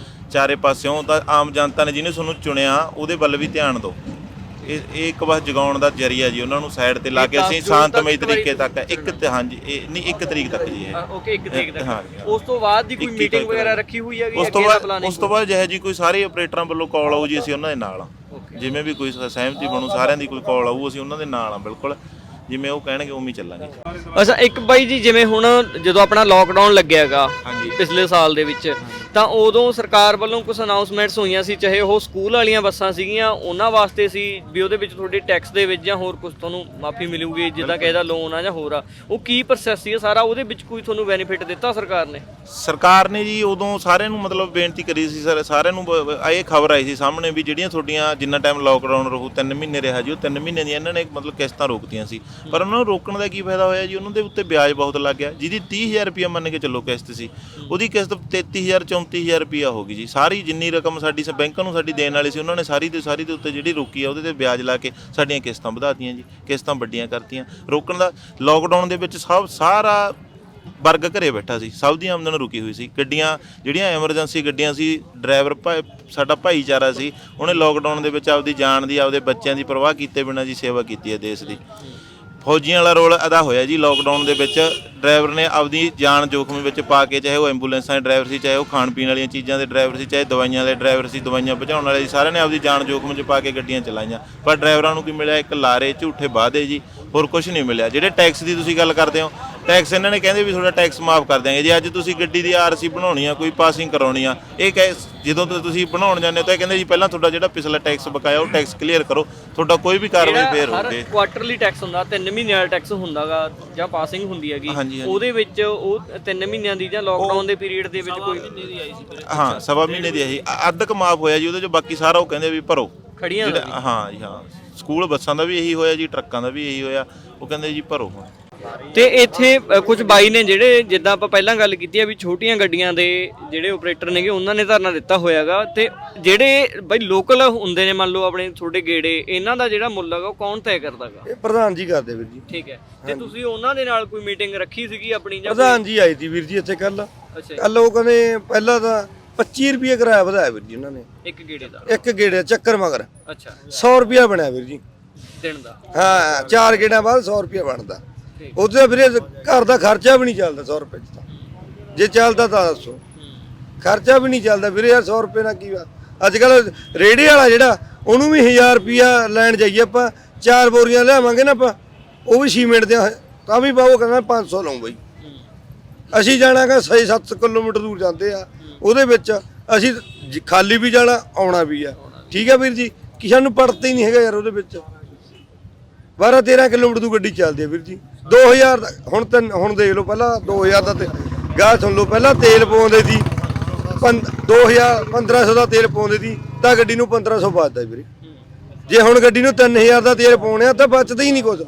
ਚਾਰੇ ਪਾਸਿਓਂ, ਤਾਂ ਆਮ ਜਨਤਾ ਨੇ ਜਿਹਨੇ ਤੁਹਾਨੂੰ ਚੁਣਿਆ ਉਹਦੇ ਵੱਲ ਵੀ ਧਿਆਨ ਦਿਓ। ਇਹ ਇੱਕ ਬਸ ਜਗਾਉਣ ਦਾ ਜ਼ਰੀਆ ਜੀ, ਉਹਨਾਂ ਨੂੰ ਸਾਈਡ ਤੇ ਲਾ ਕੇ ਅਸੀਂ ਸ਼ਾਂਤਮਈ ਤਰੀਕੇ ਤੱਕ ਹਾਂਜੀ, ਇਹ ਨਹੀਂ 1 ਤਰੀਕ ਤੱਕ ਜੀ ਇਹ। ਓਕੇ, 1 ਤਰੀਕ ਤੱਕ। ਉਸ ਤੋਂ ਬਾਅਦ ਦੀ ਕੋਈ ਮੀਟਿੰਗ ਵਗੈਰਾ ਰੱਖੀ ਹੋਈ ਹੈਗੀ? ਉਸ ਤੋਂ ਬਾਅਦ ਜਿਹੇ ਜੀ ਕੋਈ ਸਾਰੇ ਆਪਰੇਟਰਾਂ ਵੱਲੋਂ ਕਾਲ ਆਊ ਜੀ, ਅਸੀਂ ਉਹਨਾਂ ਦੇ ਨਾਲ ਆ। ਜਿਵੇਂ ਵੀ ਕੋਈ ਸਹਿਮਤੀ ਬਣੂ, ਸਾਰਿਆਂ ਦੀ ਕੋਈ ਕਾਲ ਆਊ, ਅਸੀਂ ਉਹਨਾਂ ਦੇ ਨਾਲ ਆ ਬਿਲਕੁਲ। ਜਿਵੇਂ ਉਹ ਕਹਿਣਗੇ ਉਵੇਂ ਹੀ ਚੱਲਾਂਗੇ। ਅੱਛਾ, ਇੱਕ ਬਾਈ ਜੀ, ਜਿਵੇਂ ਹੁਣ ਜਦੋਂ ਆਪਣਾ ਲੋਕਡਾਊਨ ਲੱਗਿਆਗਾ, ਪਿਛਲੇ ਸਾਲ ਦੇ ਵਿੱਚ, ਤਾਂ ਉਦੋਂ ਸਰਕਾਰ ਵੱਲੋਂ ਕੁਝ ਅਨਾਉਂਸਮੈਂਟਸ ਹੋਈਆਂ ਸੀ, ਚਾਹੇ ਉਹ ਸਕੂਲ ਵਾਲੀਆਂ ਬੱਸਾਂ ਸੀਗੀਆਂ ਉਹਨਾਂ ਵਾਸਤੇ ਸੀ ਵੀ ਉਹਦੇ ਵਿੱਚ ਤੁਹਾਡੇ ਟੈਕਸ ਦੇ ਵਿੱਚ ਜਾਂ ਹੋਰ ਕੁਝ ਤੁਹਾਨੂੰ ਮਾਫੀ ਮਿਲੂਗੀ, ਜਿੱਦਾਂ ਕਿਸੇ ਦਾ ਲੋਨ ਆ ਜਾਂ ਹੋਰ ਆ, ਉਹ ਕੀ ਪ੍ਰੋਸੈਸ ਸੀ ਸਾਰਾ, ਉਹਦੇ ਵਿੱਚ ਕੋਈ ਤੁਹਾਨੂੰ ਬੈਨੀਫਿਟ ਦਿੱਤਾ ਸਰਕਾਰ ਨੇ? ਸਰਕਾਰ ਨੇ ਜੀ ਉਦੋਂ ਸਾਰਿਆਂ ਨੂੰ ਮਤਲਬ ਬੇਨਤੀ ਕਰੀ ਸੀ ਸਾਰਿਆਂ ਨੂੰ ਇਹ ਖਬਰ ਆਈ ਸੀ ਸਾਹਮਣੇ ਵੀ ਜਿਹੜੀਆਂ ਤੁਹਾਡੀਆਂ ਜਿੰਨਾ ਟਾਈਮ ਲੋਕਡਾਊਨ ਰਹੂ 3 ਮਹੀਨੇ ਰਿਹਾ ਜੀ, ਉਹ 3 ਮਹੀਨੇ ਦੀਆਂ ਇਹਨਾਂ ਨੇ ਮਤਲਬ ਕਿਸ਼ਤਾਂ ਰੋਕਤੀਆਂ ਸੀ, ਪਰ ਉਹਨਾਂ ਨੂੰ ਰੋਕਣ ਦਾ ਕੀ ਫਾਇਦਾ ਹੋਇਆ ਜੀ, ਉਹਨਾਂ ਦੇ ਉੱਤੇ ਵਿਆਜ ਬਹੁਤ ਲੱਗ ਗਿਆ। ਜਿਹਦੀ 30,000 ਰੁਪਇਆ ਮੰਨ ਕੇ ਚੱਲੋ ਕਿਸ਼ਤ ਸੀ, ਉਹਦੀ ਕਿਸ਼ਤ 33,000 34,000 ਰੁਪਇਆ ਹੋ ਗਈ ਜੀ। ਸਾਰੀ ਜਿੰਨੀ ਰਕਮ ਸਾਡੀ ਬੈਂਕਾਂ ਨੂੰ ਸਾਡੀ ਦੇਣ ਵਾਲੀ ਸੀ ਉਹਨਾਂ ਨੇ ਸਾਰੀ ਦੇ ਉੱਤੇ ਜਿਹੜੀ ਰੋਕੀ ਆ ਉਹਦੇ ਤੇ ਵਿਆਜ ਲਾ ਕੇ ਸਾਡੀਆਂ ਕਿਸ਼ਤਾਂ ਵਧਾਤੀਆਂ ਜੀ, ਕਿਸ਼ਤਾਂ ਵੱਡੀਆਂ ਕਰਤੀਆਂ। ਰੋਕਣ ਦਾ ਲੋਕਡਾਊਨ ਦੇ ਵਿੱਚ ਸਾਰਾ ਵਰਗ ਘਰੇ ਬੈਠਾ ਸੀ, ਸਭ ਦੀ ਆਮਦਨ ਰੁਕੀ ਹੋਈ ਸੀ। ਗੱਡੀਆਂ ਜਿਹੜੀਆਂ ਐਮਰਜੈਂਸੀ ਗੱਡੀਆਂ ਸੀ, ਡਰਾਈਵਰ ਸਾਡਾ ਭਾਈਚਾਰਾ ਸੀ, ਉਹਨੇ ਲੋਕਡਾਊਨ ਦੇ ਵਿੱਚ ਆਪਦੀ ਜਾਨ ਦੀ ਆਪਦੇ ਬੱਚਿਆਂ ਦੀ ਪਰਵਾਹ ਕੀਤੇ ਬਿਨਾਂ ਜੀ ਸੇਵਾ ਕੀਤੀ ਹੈ ਦੇਸ਼ ਦੀ। ਫੌਜੀਆਂ ਵਾਲਾ ਰੋਲ ਅਦਾ ਹੋਇਆ ਜੀ ਲੋਕਡਾਊਨ ਦੇ ਵਿੱਚ। ਡਰਾਈਵਰ ਨੇ ਆਪਦੀ ਜਾਨ ਜੋਖਮ ਵਿੱਚ ਪਾ ਕੇ, ਚਾਹੇ ਉਹ ਐਂਬੂਲੈਂਸਾਂ ਦੇ ਡਰਾਈਵਰ ਸੀ, ਚਾਹੇ ਉਹ ਖਾਣ ਪੀਣ ਵਾਲੀਆਂ ਚੀਜ਼ਾਂ ਦੇ ਡਰਾਈਵਰ ਸੀ, ਚਾਹੇ ਦਵਾਈਆਂ ਦੇ ਡਰਾਈਵਰ ਸੀ, ਦਵਾਈਆਂ ਪਹੁੰਚਾਉਣ ਵਾਲੇ ਸੀ, ਸਾਰਿਆਂ ਨੇ ਆਪਦੀ ਜਾਨ ਜੋਖਮ 'ਚ ਪਾ ਕੇ ਗੱਡੀਆਂ ਚਲਾਈਆਂ। ਪਰ ਡਰਾਈਵਰਾਂ ਨੂੰ ਕੀ ਮਿਲਿਆ? ਇੱਕ ਲਾਰੇ ਝੂਠੇ ਵਾਅਦੇ ਜੀ, ਹੋਰ ਕੁਝ ਨਹੀਂ ਮਿਲਿਆ। ਜਿਹੜੇ ਟੈਕਸ ਦੀ ਤੁਸੀਂ ਗੱਲ ਕਰਦੇ ਹੋ, ਟੈਕਸ ਇਹਨਾਂ ਨੇ ਕਹਿੰਦੇ ਵੀ ਤੁਹਾਡਾ ਟੈਕਸ ਮਾਫ ਕਰ ਦਿਆਂਗੇ ਜੀ। ਅੱਜ ਤੁਸੀਂ ਗੱਡੀ ਦੀ ਆਰਸੀ ਬਣਾਉਣੀ ਆ, ਕੋਈ ਪਾਸਿੰਗ ਕਰਾਉਣੀ ਆ, ਇਹ ਜਦੋਂ ਤੁਸੀਂ ਬਣਾਉਣ ਜਾਂਦੇ ਹੋ ਤਾਂ ਇਹ ਕਹਿੰਦੇ ਜੀ ਪਹਿਲਾਂ ਤੁਹਾਡਾ ਜਿਹੜਾ ਪਿਛਲਾ ਟੈਕਸ ਬਕਾਇਆ ਉਹ ਟੈਕਸ ਕਲੀਅਰ ਕਰੋ, ਤੁਹਾਡਾ ਕੋਈ ਵੀ ਕਾਰਵਾਈ ਫੇਰ ਹੋਵੇ। ਕੁਆਟਰਲੀ ਟੈਕਸ ਹੁੰਦਾ, 3 ਮਹੀਨਿਆਂ ਦਾ ਟੈਕਸ ਹੁੰਦਾਗਾ ਜਾਂ ਪਾਸਿੰਗ ਹੁੰਦੀ ਹੈਗੀ, ਉਹਦੇ ਵਿੱਚ ਉਹ 3 ਮਹੀਨਿਆਂ ਦੀ ਜਾਂ ਲੋਕਡਾਊਨ ਦੇ ਪੀਰੀਅਡ ਦੇ ਵਿੱਚ ਕੋਈ ਹਾਂ ਸਵਾ ਮਹੀਨੇ ਦੀ ਆਈ ਅੱਧ ਕ ਮਾਫ ਹੋਇਆ ਜੀ, ਉਹਦੇ 'ਚ ਬਾਕੀ ਸਾਰਾ ਉਹ ਕਹਿੰਦੇ ਵੀ ਭਰੋ ਖੜੀਆਂ। ਹਾਂ ਜੀ ਹਾਂ, ਸਕੂਲ ਬੱਸਾਂ ਦਾ ਵੀ ਇਹੀ ਹੋਇਆ ਜੀ, ਟਰੱਕਾਂ ਦਾ ਵੀ ਇਹੀ ਹੋਇਆ, ਉਹ ਕਹਿੰਦੇ ਜੀ ਭਰੋ। ਤੇ ਇੱਥੇ ਕੁਝ ਬਾਈ ਨੇ ਜਿਹੜੇ, ਜਿੱਦਾਂ ਆਪਾਂ ਪਹਿਲਾਂ ਗੱਲ ਕੀਤੀ ਆ ਵੀ ਛੋਟੀਆਂ ਗੱਡੀਆਂ ਦੇ ਜਿਹੜੇ ਆਪਰੇਟਰ ਨੇਗੇ ਉਹਨਾਂ ਨੇ ਧਰਨਾ ਦਿੱਤਾ ਹੋਇਆਗਾ, ਤੇ ਜਿਹੜੇ ਬਾਈ ਲੋਕਲ ਹੁੰਦੇ ਨੇ ਮੰਨ ਲਓ ਆਪਣੇ ਛੋਟੇ ਗੇੜੇ, ਇਹਨਾਂ ਦਾ ਜਿਹੜਾ ਮੁੱਲ ਹੈਗਾ ਉਹ ਕੌਣ ਤੈਅ ਕਰਦਾਗਾ? ਇਹ ਪ੍ਰਧਾਨ ਜੀ ਕਰਦੇ ਵੀਰ ਜੀ। ਠੀਕ ਹੈ, ਤੇ ਤੁਸੀਂ ਉਹਨਾਂ ਦੇ ਨਾਲ ਕੋਈ ਮੀਟਿੰਗ ਰੱਖੀ ਸੀਗੀ ਆਪਣੀ ਜਾਂ? ਪ੍ਰਧਾਨ ਜੀ ਆਈ ਸੀ ਵੀਰ ਜੀ ਇੱਥੇ ਕੱਲ। ਉਹ ਕਹਿੰਦੇ ਪਹਿਲਾਂ ਤਾਂ 25 ਰੁਪਏ ਕਿਰਾਇਆ ਵਧਾਇਆ ਵੀਰ ਜੀ ਉਹਨਾਂ ਨੇ ਇੱਕ ਗੇੜੇ ਦਾ, ਇੱਕ ਗੇੜੇ ਚੱਕਰ ਮਗਰ। ਅੱਛਾ, 100 ਰੁਪਿਆ ਬਣਿਆ ਵੀਰ ਜੀ ਦਿਨ ਦਾ। ਹਾਂ 4 ਗੇੜਿਆਂ ਬਾਅਦ 100 ਰੁਪਿਆ ਬਣਦਾ। ਉਹਦੇ ਵੀਰੇ ਘਰ ਦਾ ਖਰਚਾ ਵੀ ਨਹੀਂ ਚੱਲਦਾ 100 ਰੁਪਏ 'ਚ ਤਾਂ, ਜੇ ਚੱਲਦਾ ਤਾਂ ਦੱਸੋ। ਖਰਚਾ ਵੀ ਨਹੀਂ ਚੱਲਦਾ ਵੀਰੇ ਯਾਰ 100 ਰੁਪਏ ਨਾਲ ਕੀ ਅੱਜ ਕੱਲ ਰੇੜੇ ਵਾਲਾ ਜਿਹੜਾ ਉਹਨੂੰ ਵੀ 1000 ਰੁਪਿਆ ਲੈਣ ਜਾਈਏ ਆਪਾਂ, 4 ਬੋਰੀਆਂ ਲਿਆਵਾਂਗੇ ਨਾ ਆਪਾਂ, ਉਹ ਵੀ ਸੀਮੈਂਟ ਦੇ ਤਾਂ ਵੀ ਬਾਬੂ ਕਹਿੰਦਾ 500 ਲਾਉਂ ਬਈ। ਅਸੀਂ ਜਾਣਾਗਾ 6-7 ਕਿਲੋਮੀਟਰ ਦੂਰ ਜਾਂਦੇ ਆ, ਉਹਦੇ ਵਿੱਚ ਅਸੀਂ ਖਾਲੀ ਵੀ ਜਾਣਾ ਆਉਣਾ ਵੀ ਆ। ਠੀਕ ਆ ਵੀਰ ਜੀ, ਕਿਸੇ ਨੂੰ ਪੜਤਾ ਹੀ ਨਹੀਂ ਹੈਗਾ ਯਾਰ। ਉਹਦੇ ਵਿੱਚ 12-13 ਕਿਲੋਮੀਟਰ ਤੋਂ ਗੱਡੀ ਚੱਲਦੀ ਹੈ ਵੀਰ ਜੀ। 2000 ਦਾ ਹੁਣ ਦੇਖ ਲਓ, ਪਹਿਲਾਂ 2000 ਦਾ ਤੇ ਗਾਹ ਸੁਣ ਲਓ, ਪਹਿਲਾਂ ਤੇਲ ਪਾਉਂਦੇ ਸੀ 1500 ਦਾ ਤੇਲ ਪਾਉਂਦੇ ਸੀ ਤਾਂ ਗੱਡੀ ਨੂੰ 1500 ਬਚਦਾ ਵੀਰੇ। ਜੇ ਹੁਣ ਗੱਡੀ ਨੂੰ 3000 ਦਾ ਤੇਲ ਪਾਉਣਿਆ ਤਾਂ ਬਚਦਾ ਹੀ ਨਹੀਂ ਕੁਝ।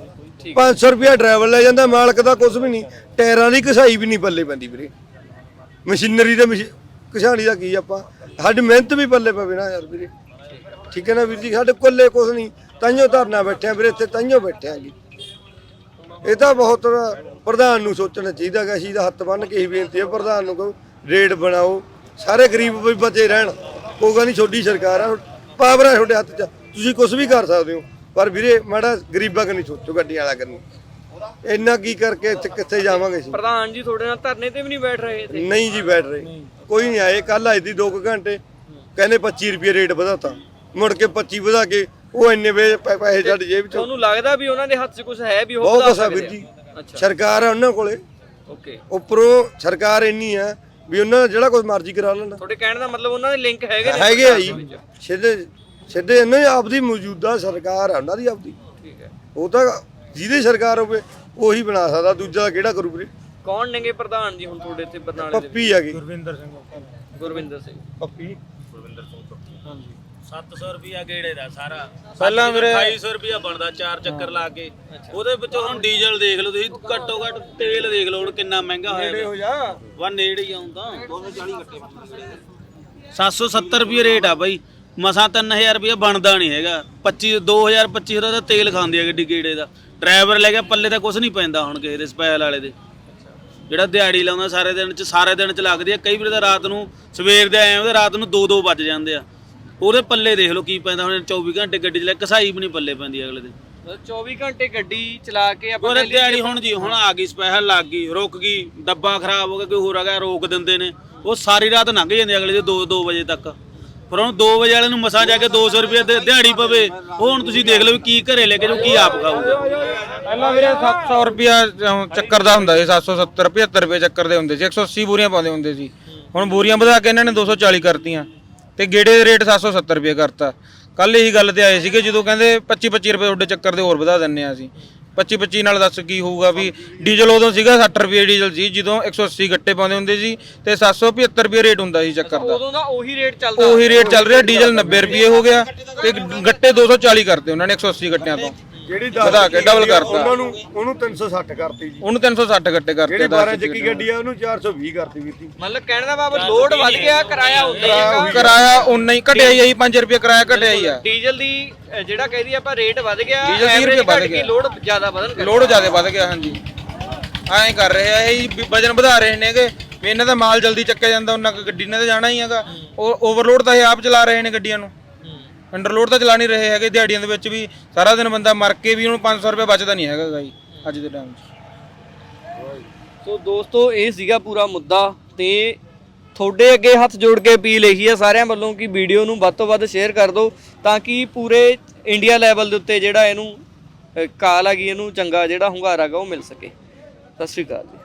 500 ਰੁਪਇਆ ਡਰਾਈਵਰ ਲੈ ਜਾਂਦਾ, ਮਾਲਕ ਦਾ ਕੁਝ ਵੀ ਨਹੀਂ। ਟਾਇਰਾਂ ਦੀ ਘਸਾਈ ਵੀ ਨਹੀਂ ਪੱਲੇ ਪੈਂਦੀ ਵੀਰੇ, ਮਸ਼ੀਨਰੀ ਦੇ ਘਸਾਣੀ ਦਾ ਕੀ ਆਪਾਂ, ਸਾਡੀ ਮਿਹਨਤ ਵੀ ਪੱਲੇ ਪਵੇ ਨਾ ਯਾਰ ਵੀਰੇ। ਠੀਕ ਹੈ ਨਾ ਵੀਰ ਜੀ, ਸਾਡੇ ਕੋਲੇ ਕੁਝ ਨਹੀਂ, ਤਾਈਓ ਧਰਨਾ ਬੈਠੇ ਆ ਵੀਰੇ ਇੱਥੇ, ਤਾਈਓ ਬੈਠੇ ਆ ਜੀ। ਇਹ ਤਾਂ ਬਹੁਤ ਪ੍ਰਧਾਨ ਨੂੰ ਸੋਚਣਾ ਚਾਹੀਦਾ ਕਿ ਅਸੀਂ ਦਾ ਹੱਥ ਬੰਨ੍ਹ ਕੇ ਹੀ ਬੇਨਤੀ ਹੈ ਪ੍ਰਧਾਨ ਨੂੰ, ਕਹੋ ਰੇਟ ਬਣਾਓ, ਸਾਰੇ ਗਰੀਬ ਵੀ ਬਚੇ ਰਹਿਣ। ਹੋਊਗਾ ਨਹੀਂ, ਛੋਟੀ ਸਰਕਾਰ ਆ, ਪਾਵਰ ਹੈ ਤੁਹਾਡੇ ਹੱਥ 'ਚ, ਤੁਸੀਂ ਕੁਝ ਵੀ ਕਰ ਸਕਦੇ ਹੋ। ਪਰ ਵੀਰੇ ਮਾੜਾ ਗਰੀਬਾਂ ਕਨੀ ਸੋਚੋ, ਗੱਡੀਆਂ ਵਾਲਾ ਕਰਨੀ। ਇੰਨਾ ਕੀ ਕਰਕੇ ਇੱਥੇ ਕਿੱਥੇ ਜਾਵਾਂਗੇ ਅਸੀਂ? ਪ੍ਰਧਾਨ ਜੀ ਤੁਹਾਡੇ ਨਾਲ ਧਰਨੇ ਤੇ ਵੀ ਨਹੀਂ ਬੈਠ ਰਹੇ ਇੱਥੇ? ਨਹੀਂ ਜੀ ਬੈਠ ਰਹੇ, ਕੋਈ ਨਹੀਂ ਆਏ। ਕੱਲ ਆਏ ਸੀ 2 ਘੰਟੇ, ਕਹਿੰਦੇ 25 ਰੁਪਏ ਰੇਟ ਵਧਾਤਾ, ਮੁੜ ਕੇ 25 ਵਧਾ ਕੇ ਉਹ ਇੰਨੇ ਪੈਸੇ ਸਾਡੀ ਜੇਬ 'ਚ। ਤੁਹਾਨੂੰ ਲੱਗਦਾ ਵੀ ਉਹਨਾਂ ਦੇ ਹੱਥ 'ਚ ਕੁਝ ਹੈ ਵੀ ਉਹ ਬਹੁਤ ਵਧਾ ਕੁਛ ਆ ਸਕਦੇ ਵੀਰ ਜੀ, ਅੱਛਾ, ਸਰਕਾਰ ਆ ਉਹਨਾਂ ਕੋਲੇ। ਓਕੇ, ਉੱਪਰੋਂ ਸਰਕਾਰ ਇੰਨੀ ਆ ਵੀ ਉਹਨਾਂ ਜਿਹੜਾ ਕੁਝ ਮਰਜ਼ੀ ਕਰਾ ਲੈਣ। ਤੁਹਾਡੇ ਕਹਿਣ ਦਾ ਮਤਲਬ ਉਹਨਾਂ ਦੇ ਲਿੰਕ ਹੈਗੇ ਨੇ? ਹੈਗੇ ਆ ਜੀ, ਸਿੱਧੇ ਇਹਨਾਂ ਦੀ ਆਪਦੀ ਮੌਜੂਦਾ ਸਰਕਾਰ ਆ ਉਹਨਾਂ ਦੀ ਆਪਦੀ। ਠੀਕ ਹੈ, ਉਹ ਤਾਂ ਜਿਹਦੀ ਸਰਕਾਰ ਹੋਵੇ ਉਹੀ ਬਣਾ ਸਕਦਾ, ਦੂਜਾ ਕਿਹੜਾ ਕਰੂ ਵੀਰੇ? ਕੌਣ ਨੇਗੇ ਪ੍ਰਧਾਨ ਜੀ ਹੁਣ ਤੁਹਾਡੇ ਇੱਥੇ ਬਰਨਾਲੇ ਦੇ? ਪੱਪੀ ਆ ਗਈ, ਗੁਰਵਿੰਦਰ ਸਿੰਘ ਪੱਪੀ। 700 ਰੁਪਿਆ ਗੇੜੇ ਦਾ ਸਾਰਾ, ਪਹਿਲਾਂ ਵੀਰੇ 2800 ਰੁਪਿਆ ਬਣਦਾ 4 ਚੱਕਰ ਲਾ ਕੇ। ਉਹਦੇ ਵਿੱਚੋਂ ਹੁਣ ਡੀਜ਼ਲ ਦੇਖ ਲਓ ਤੁਸੀਂ, ਘੱਟੋ ਘੱਟ ਤੇਲ ਦੇਖ ਲਓ ਹੁਣ ਕਿੰਨਾ ਮਹਿੰਗਾ ਹੋਇਆ। ਹੋ ਜਾ ਵਾ ਨੇੜੇ ਹੀ ਆਉਂਦਾ 770 ਰੁਪਏ ਰੇਟ ਆ ਬਾਈ, ਮਸਾਂ 3000 ਰੁਪਏ ਬਣਦਾ ਨਹੀਂ ਹੈਗਾ। 2025 ਦਾ ਤੇਲ ਖਾਂਦੀ ਆ ਗੱਡੀ ਗੇੜੇ ਦਾ। ਡਰਾਈਵਰ ਲੈ ਗਿਆ ਪੱਲੇ ਤਾਂ ਕੁਝ ਨਹੀਂ ਪੈਂਦਾ ਹੁਣ ਕਿਸੇ ਦੇ ਸਪੈਲ ਵਾਲੇ ਦੇ, ਜਿਹੜਾ ਦਿਹਾੜੀ ਲਾਉਂਦਾ ਸਾਰੇ ਦਿਨ ਚ ਲੱਗਦੀ ਆ। ਕਈ ਵਾਰ ਤਾਂ ਰਾਤ ਨੂੰ ਸਵੇਰ ਦੇ ਆਏ ਉਹਦੇ ਰਾਤ ਨੂੰ 2-2 ਵੱਜ ਜਾਂਦੇ ਆ, ਉਹਦੇ ਪੱਲੇ ਦੇਖ ਲਓ ਕੀ ਪੈਂਦਾ। ਹੁਣ 24 ਘੰਟੇ ਗੱਡੀ ਚਲਾ, ਘਸਾਈ ਵੀ ਨਹੀਂ ਪੱਲੇ ਪੈਂਦੀ ਅਗਲੇ ਦੇ। 24 ਘੰਟੇ ਗੱਡੀ ਚਲਾ ਕੇ ਆਪਾਂ ਉਹਦੇ ਦਿਹਾੜੀ ਹੁਣ ਜੀ ਹੁਣ ਆ ਗਈ, ਸਪੈਸ਼ਲ ਲੱਗ ਗਈ, ਰੁਕ ਗਈ, ਡੱਬਾ ਖਰਾਬ ਹੋ ਗਿਆ, ਕੋਈ ਹੋਰ ਆ ਗਿਆ, ਰੋਕ ਦਿੰਦੇ ਨੇ। ਉਹ ਸਾਰੀ ਰਾਤ ਲੰਘ ਜਾਂਦੀ ਅਗਲੇ ਦੇ 2 ਵਜੇ ਤੱਕ। ਪਰ ਹੁਣ 2 ਵਜੇ ਵਾਲੇ ਨੂੰ ਮਸਾਂ ਜਾ ਕੇ 200 ਰੁਪਏ ਦਿਹਾੜੀ ਪਵੇ। ਉਹ ਹੁਣ ਤੁਸੀਂ ਦੇਖ ਲਓ ਵੀ ਕੀ ਘਰੇ ਲੈ ਕੇ ਜੋ ਕੀ ਆਪ ਖਾਊਗਾ। ਪਹਿਲਾਂ ਵੀਰੇ 700 ਰੁਪਿਆ ਚੱਕਰ ਦਾ ਹੁੰਦਾ ਸੀ, 770 75 ਰੁਪਏ ਚੱਕਰ ਦੇ ਹੁੰਦੇ ਸੀ, 180 ਬੋਰੀਆਂ ਪਾਉਂਦੇ ਹੁੰਦੇ ਸੀ। ਹੁਣ ਬੋਰੀਆਂ ਵਧਾ ਕੇ ਇਹਨਾਂ ਨੇ 240 ਕਰਤੀਆਂ ਤੇ ਗੇੜੇ ਦੇ ਰੇਟ 770 ਰੁਪਏ ਕਰਤਾ। ਕੱਲ ਇਹੀ ਗੱਲ ਤੇ ਆਏ ਸੀਗੇ ਜਦੋਂ ਕਹਿੰਦੇ 25 ਰੁਪਏ ਤੁਹਾਡੇ ਚੱਕਰ ਦੇ ਹੋਰ ਵਧਾ ਦਿੰਨੇ ਆ ਅਸੀਂ। 25 ਨਾਲ ਦੱਸ ਕੀ ਹੋਊਗਾ ਵੀ। ਡੀਜ਼ਲ ਉਦੋਂ ਸੀਗਾ 60 ਰੁਪਏ ਡੀਜ਼ਲ ਸੀ ਜਦੋਂ 180 ਗੱਟੇ ਪਾਉਂਦੇ ਹੁੰਦੇ ਸੀ ਤੇ 775 ਰੁਪਏ ਰੇਟ ਹੁੰਦਾ ਸੀ ਚੱਕਰ ਦਾ। ਉਦੋਂ ਦਾ ਉਹੀ ਰੇਟ ਚੱਲਦਾ, ਉਹੀ ਰੇਟ ਚੱਲ ਰਿਹਾ। ਡੀਜ਼ਲ 90 ਰੁਪਏ ਹੋ ਗਿਆ ਤੇ ਗੱਟੇ 240 ਕਰਤੇ ਉਹਨਾਂ ਨੇ 180 ਗੱਟਿਆਂ ਤੋਂ ਜਿਹੜੀ ਵਧਾ ਕੇ ਡਬਲ ਕਰਤਾ। ਉਹਨਾਂ ਨੂੰ ਉਹਨੂੰ 360 ਕਰਤੀ ਜੀ, ਉਹਨੂੰ 360 ਗੱਟੇ ਕਰਤੇ। ਜਿਹੜੀ 12 ਚੱਕੀ ਗੱਡੀ ਆ ਉਹਨੂੰ 420 ਕਰਤੀ ਵੀਰ ਜੀ। ਮਤਲਬ ਕਹਿਣ ਦਾ ਭਾਵ ਲੋਡ ਵੱਧ ਗਿਆ, ਕਿਰਾਇਆ ਉਨਾ ਹੀ ਹੈਗਾ। ਕਿਰਾਇਆ ਉਨਾ ਹੀ ਘਟਿਆ ਹੀ ਆ ਜੀ, 5 ਰੁਪਏ ਕਿਰਾਇਆ ਘਟਿਆ ਹੀ ਆ। ਡੀਜ਼ਲ ਦੀ ਜਿਹੜਾ ਕਹਿੰਦੀ ਆਪਾਂ ਰੇਟ ਵੱਧ ਗਿਆ, ਡੀਜ਼ਲ 30 ਰੁਪਏ ਵੱਧ ਗਿਆ, ਲੋਡ ਜ਼ਿਆਦਾ ਵਧਣ ਕਰਕੇ। ਲੋਡ ਜ਼ਿਆਦਾ ਵੱਧ ਗਿਆ। ਹਾਂਜੀ ਐਂ ਕਰ ਰਹੇ ਆ ਇਹ, ਵਜਨ ਵਧਾ ਰਹੇ ਨੇਗੇ ਵੀ ਇਹਨਾਂ ਦਾ ਮਾਲ ਜਲਦੀ ਚੱਕਿਆ ਜਾਂਦਾ, ਉਹਨਾਂ ਗੱਡੀ ਨੇ ਤਾਂ ਜਾਣਾ ਹੀ ਹੈਗਾ। ਉਹ ਓਵਰਲੋਡ ਤਾਂ ਇਹ ਆਪ ਚਲਾ ਰਹੇ ਨੇ ਗੱਡੀਆਂ ਨੂੰ, ਅੰਡਰਲੋਡ ਤਾਂ ਚਲਾ ਨਹੀਂ ਰਹੇ ਹੈਗੇ। ਦਿਹਾੜੀਆਂ ਦੇ ਵਿੱਚ ਵੀ ਸਾਰਾ ਦਿਨ ਬੰਦਾ ਮਰ ਕੇ ਵੀ ਉਹਨੂੰ 500 ਰੁਪਏ ਬਚਦਾ ਨਹੀਂ ਹੈਗਾ ਜੀ ਅੱਜ ਦੇ ਟਾਈਮ 'ਚ। ਸੋ ਦੋਸਤੋ ਇਹ ਸੀਗਾ ਪੂਰਾ ਮੁੱਦਾ ਤੇ ਤੁਹਾਡੇ ਅੱਗੇ ਹੱਥ ਜੋੜ ਕੇ ਅਪੀਲ ਇਹੀ ਹੈ ਸਾਰਿਆਂ ਵੱਲੋਂ ਕਿ ਵੀਡੀਓ ਨੂੰ ਵੱਧ ਤੋਂ ਵੱਧ ਸ਼ੇਅਰ ਕਰ ਦਿਓ ਤਾਂ ਕਿ ਪੂਰੇ ਇੰਡੀਆ ਲੈਵਲ ਦੇ ਉੱਤੇ ਜਿਹੜਾ ਇਹਨੂੰ ਕਾਲ ਹੈਗੀ, ਇਹਨੂੰ ਚੰਗਾ ਜਿਹੜਾ ਹੁੰਗਾਰਾ ਗਾ ਉਹ ਮਿਲ ਸਕੇ। ਸਤਿ ਸ਼੍ਰੀ ਅਕਾਲ ਜੀ।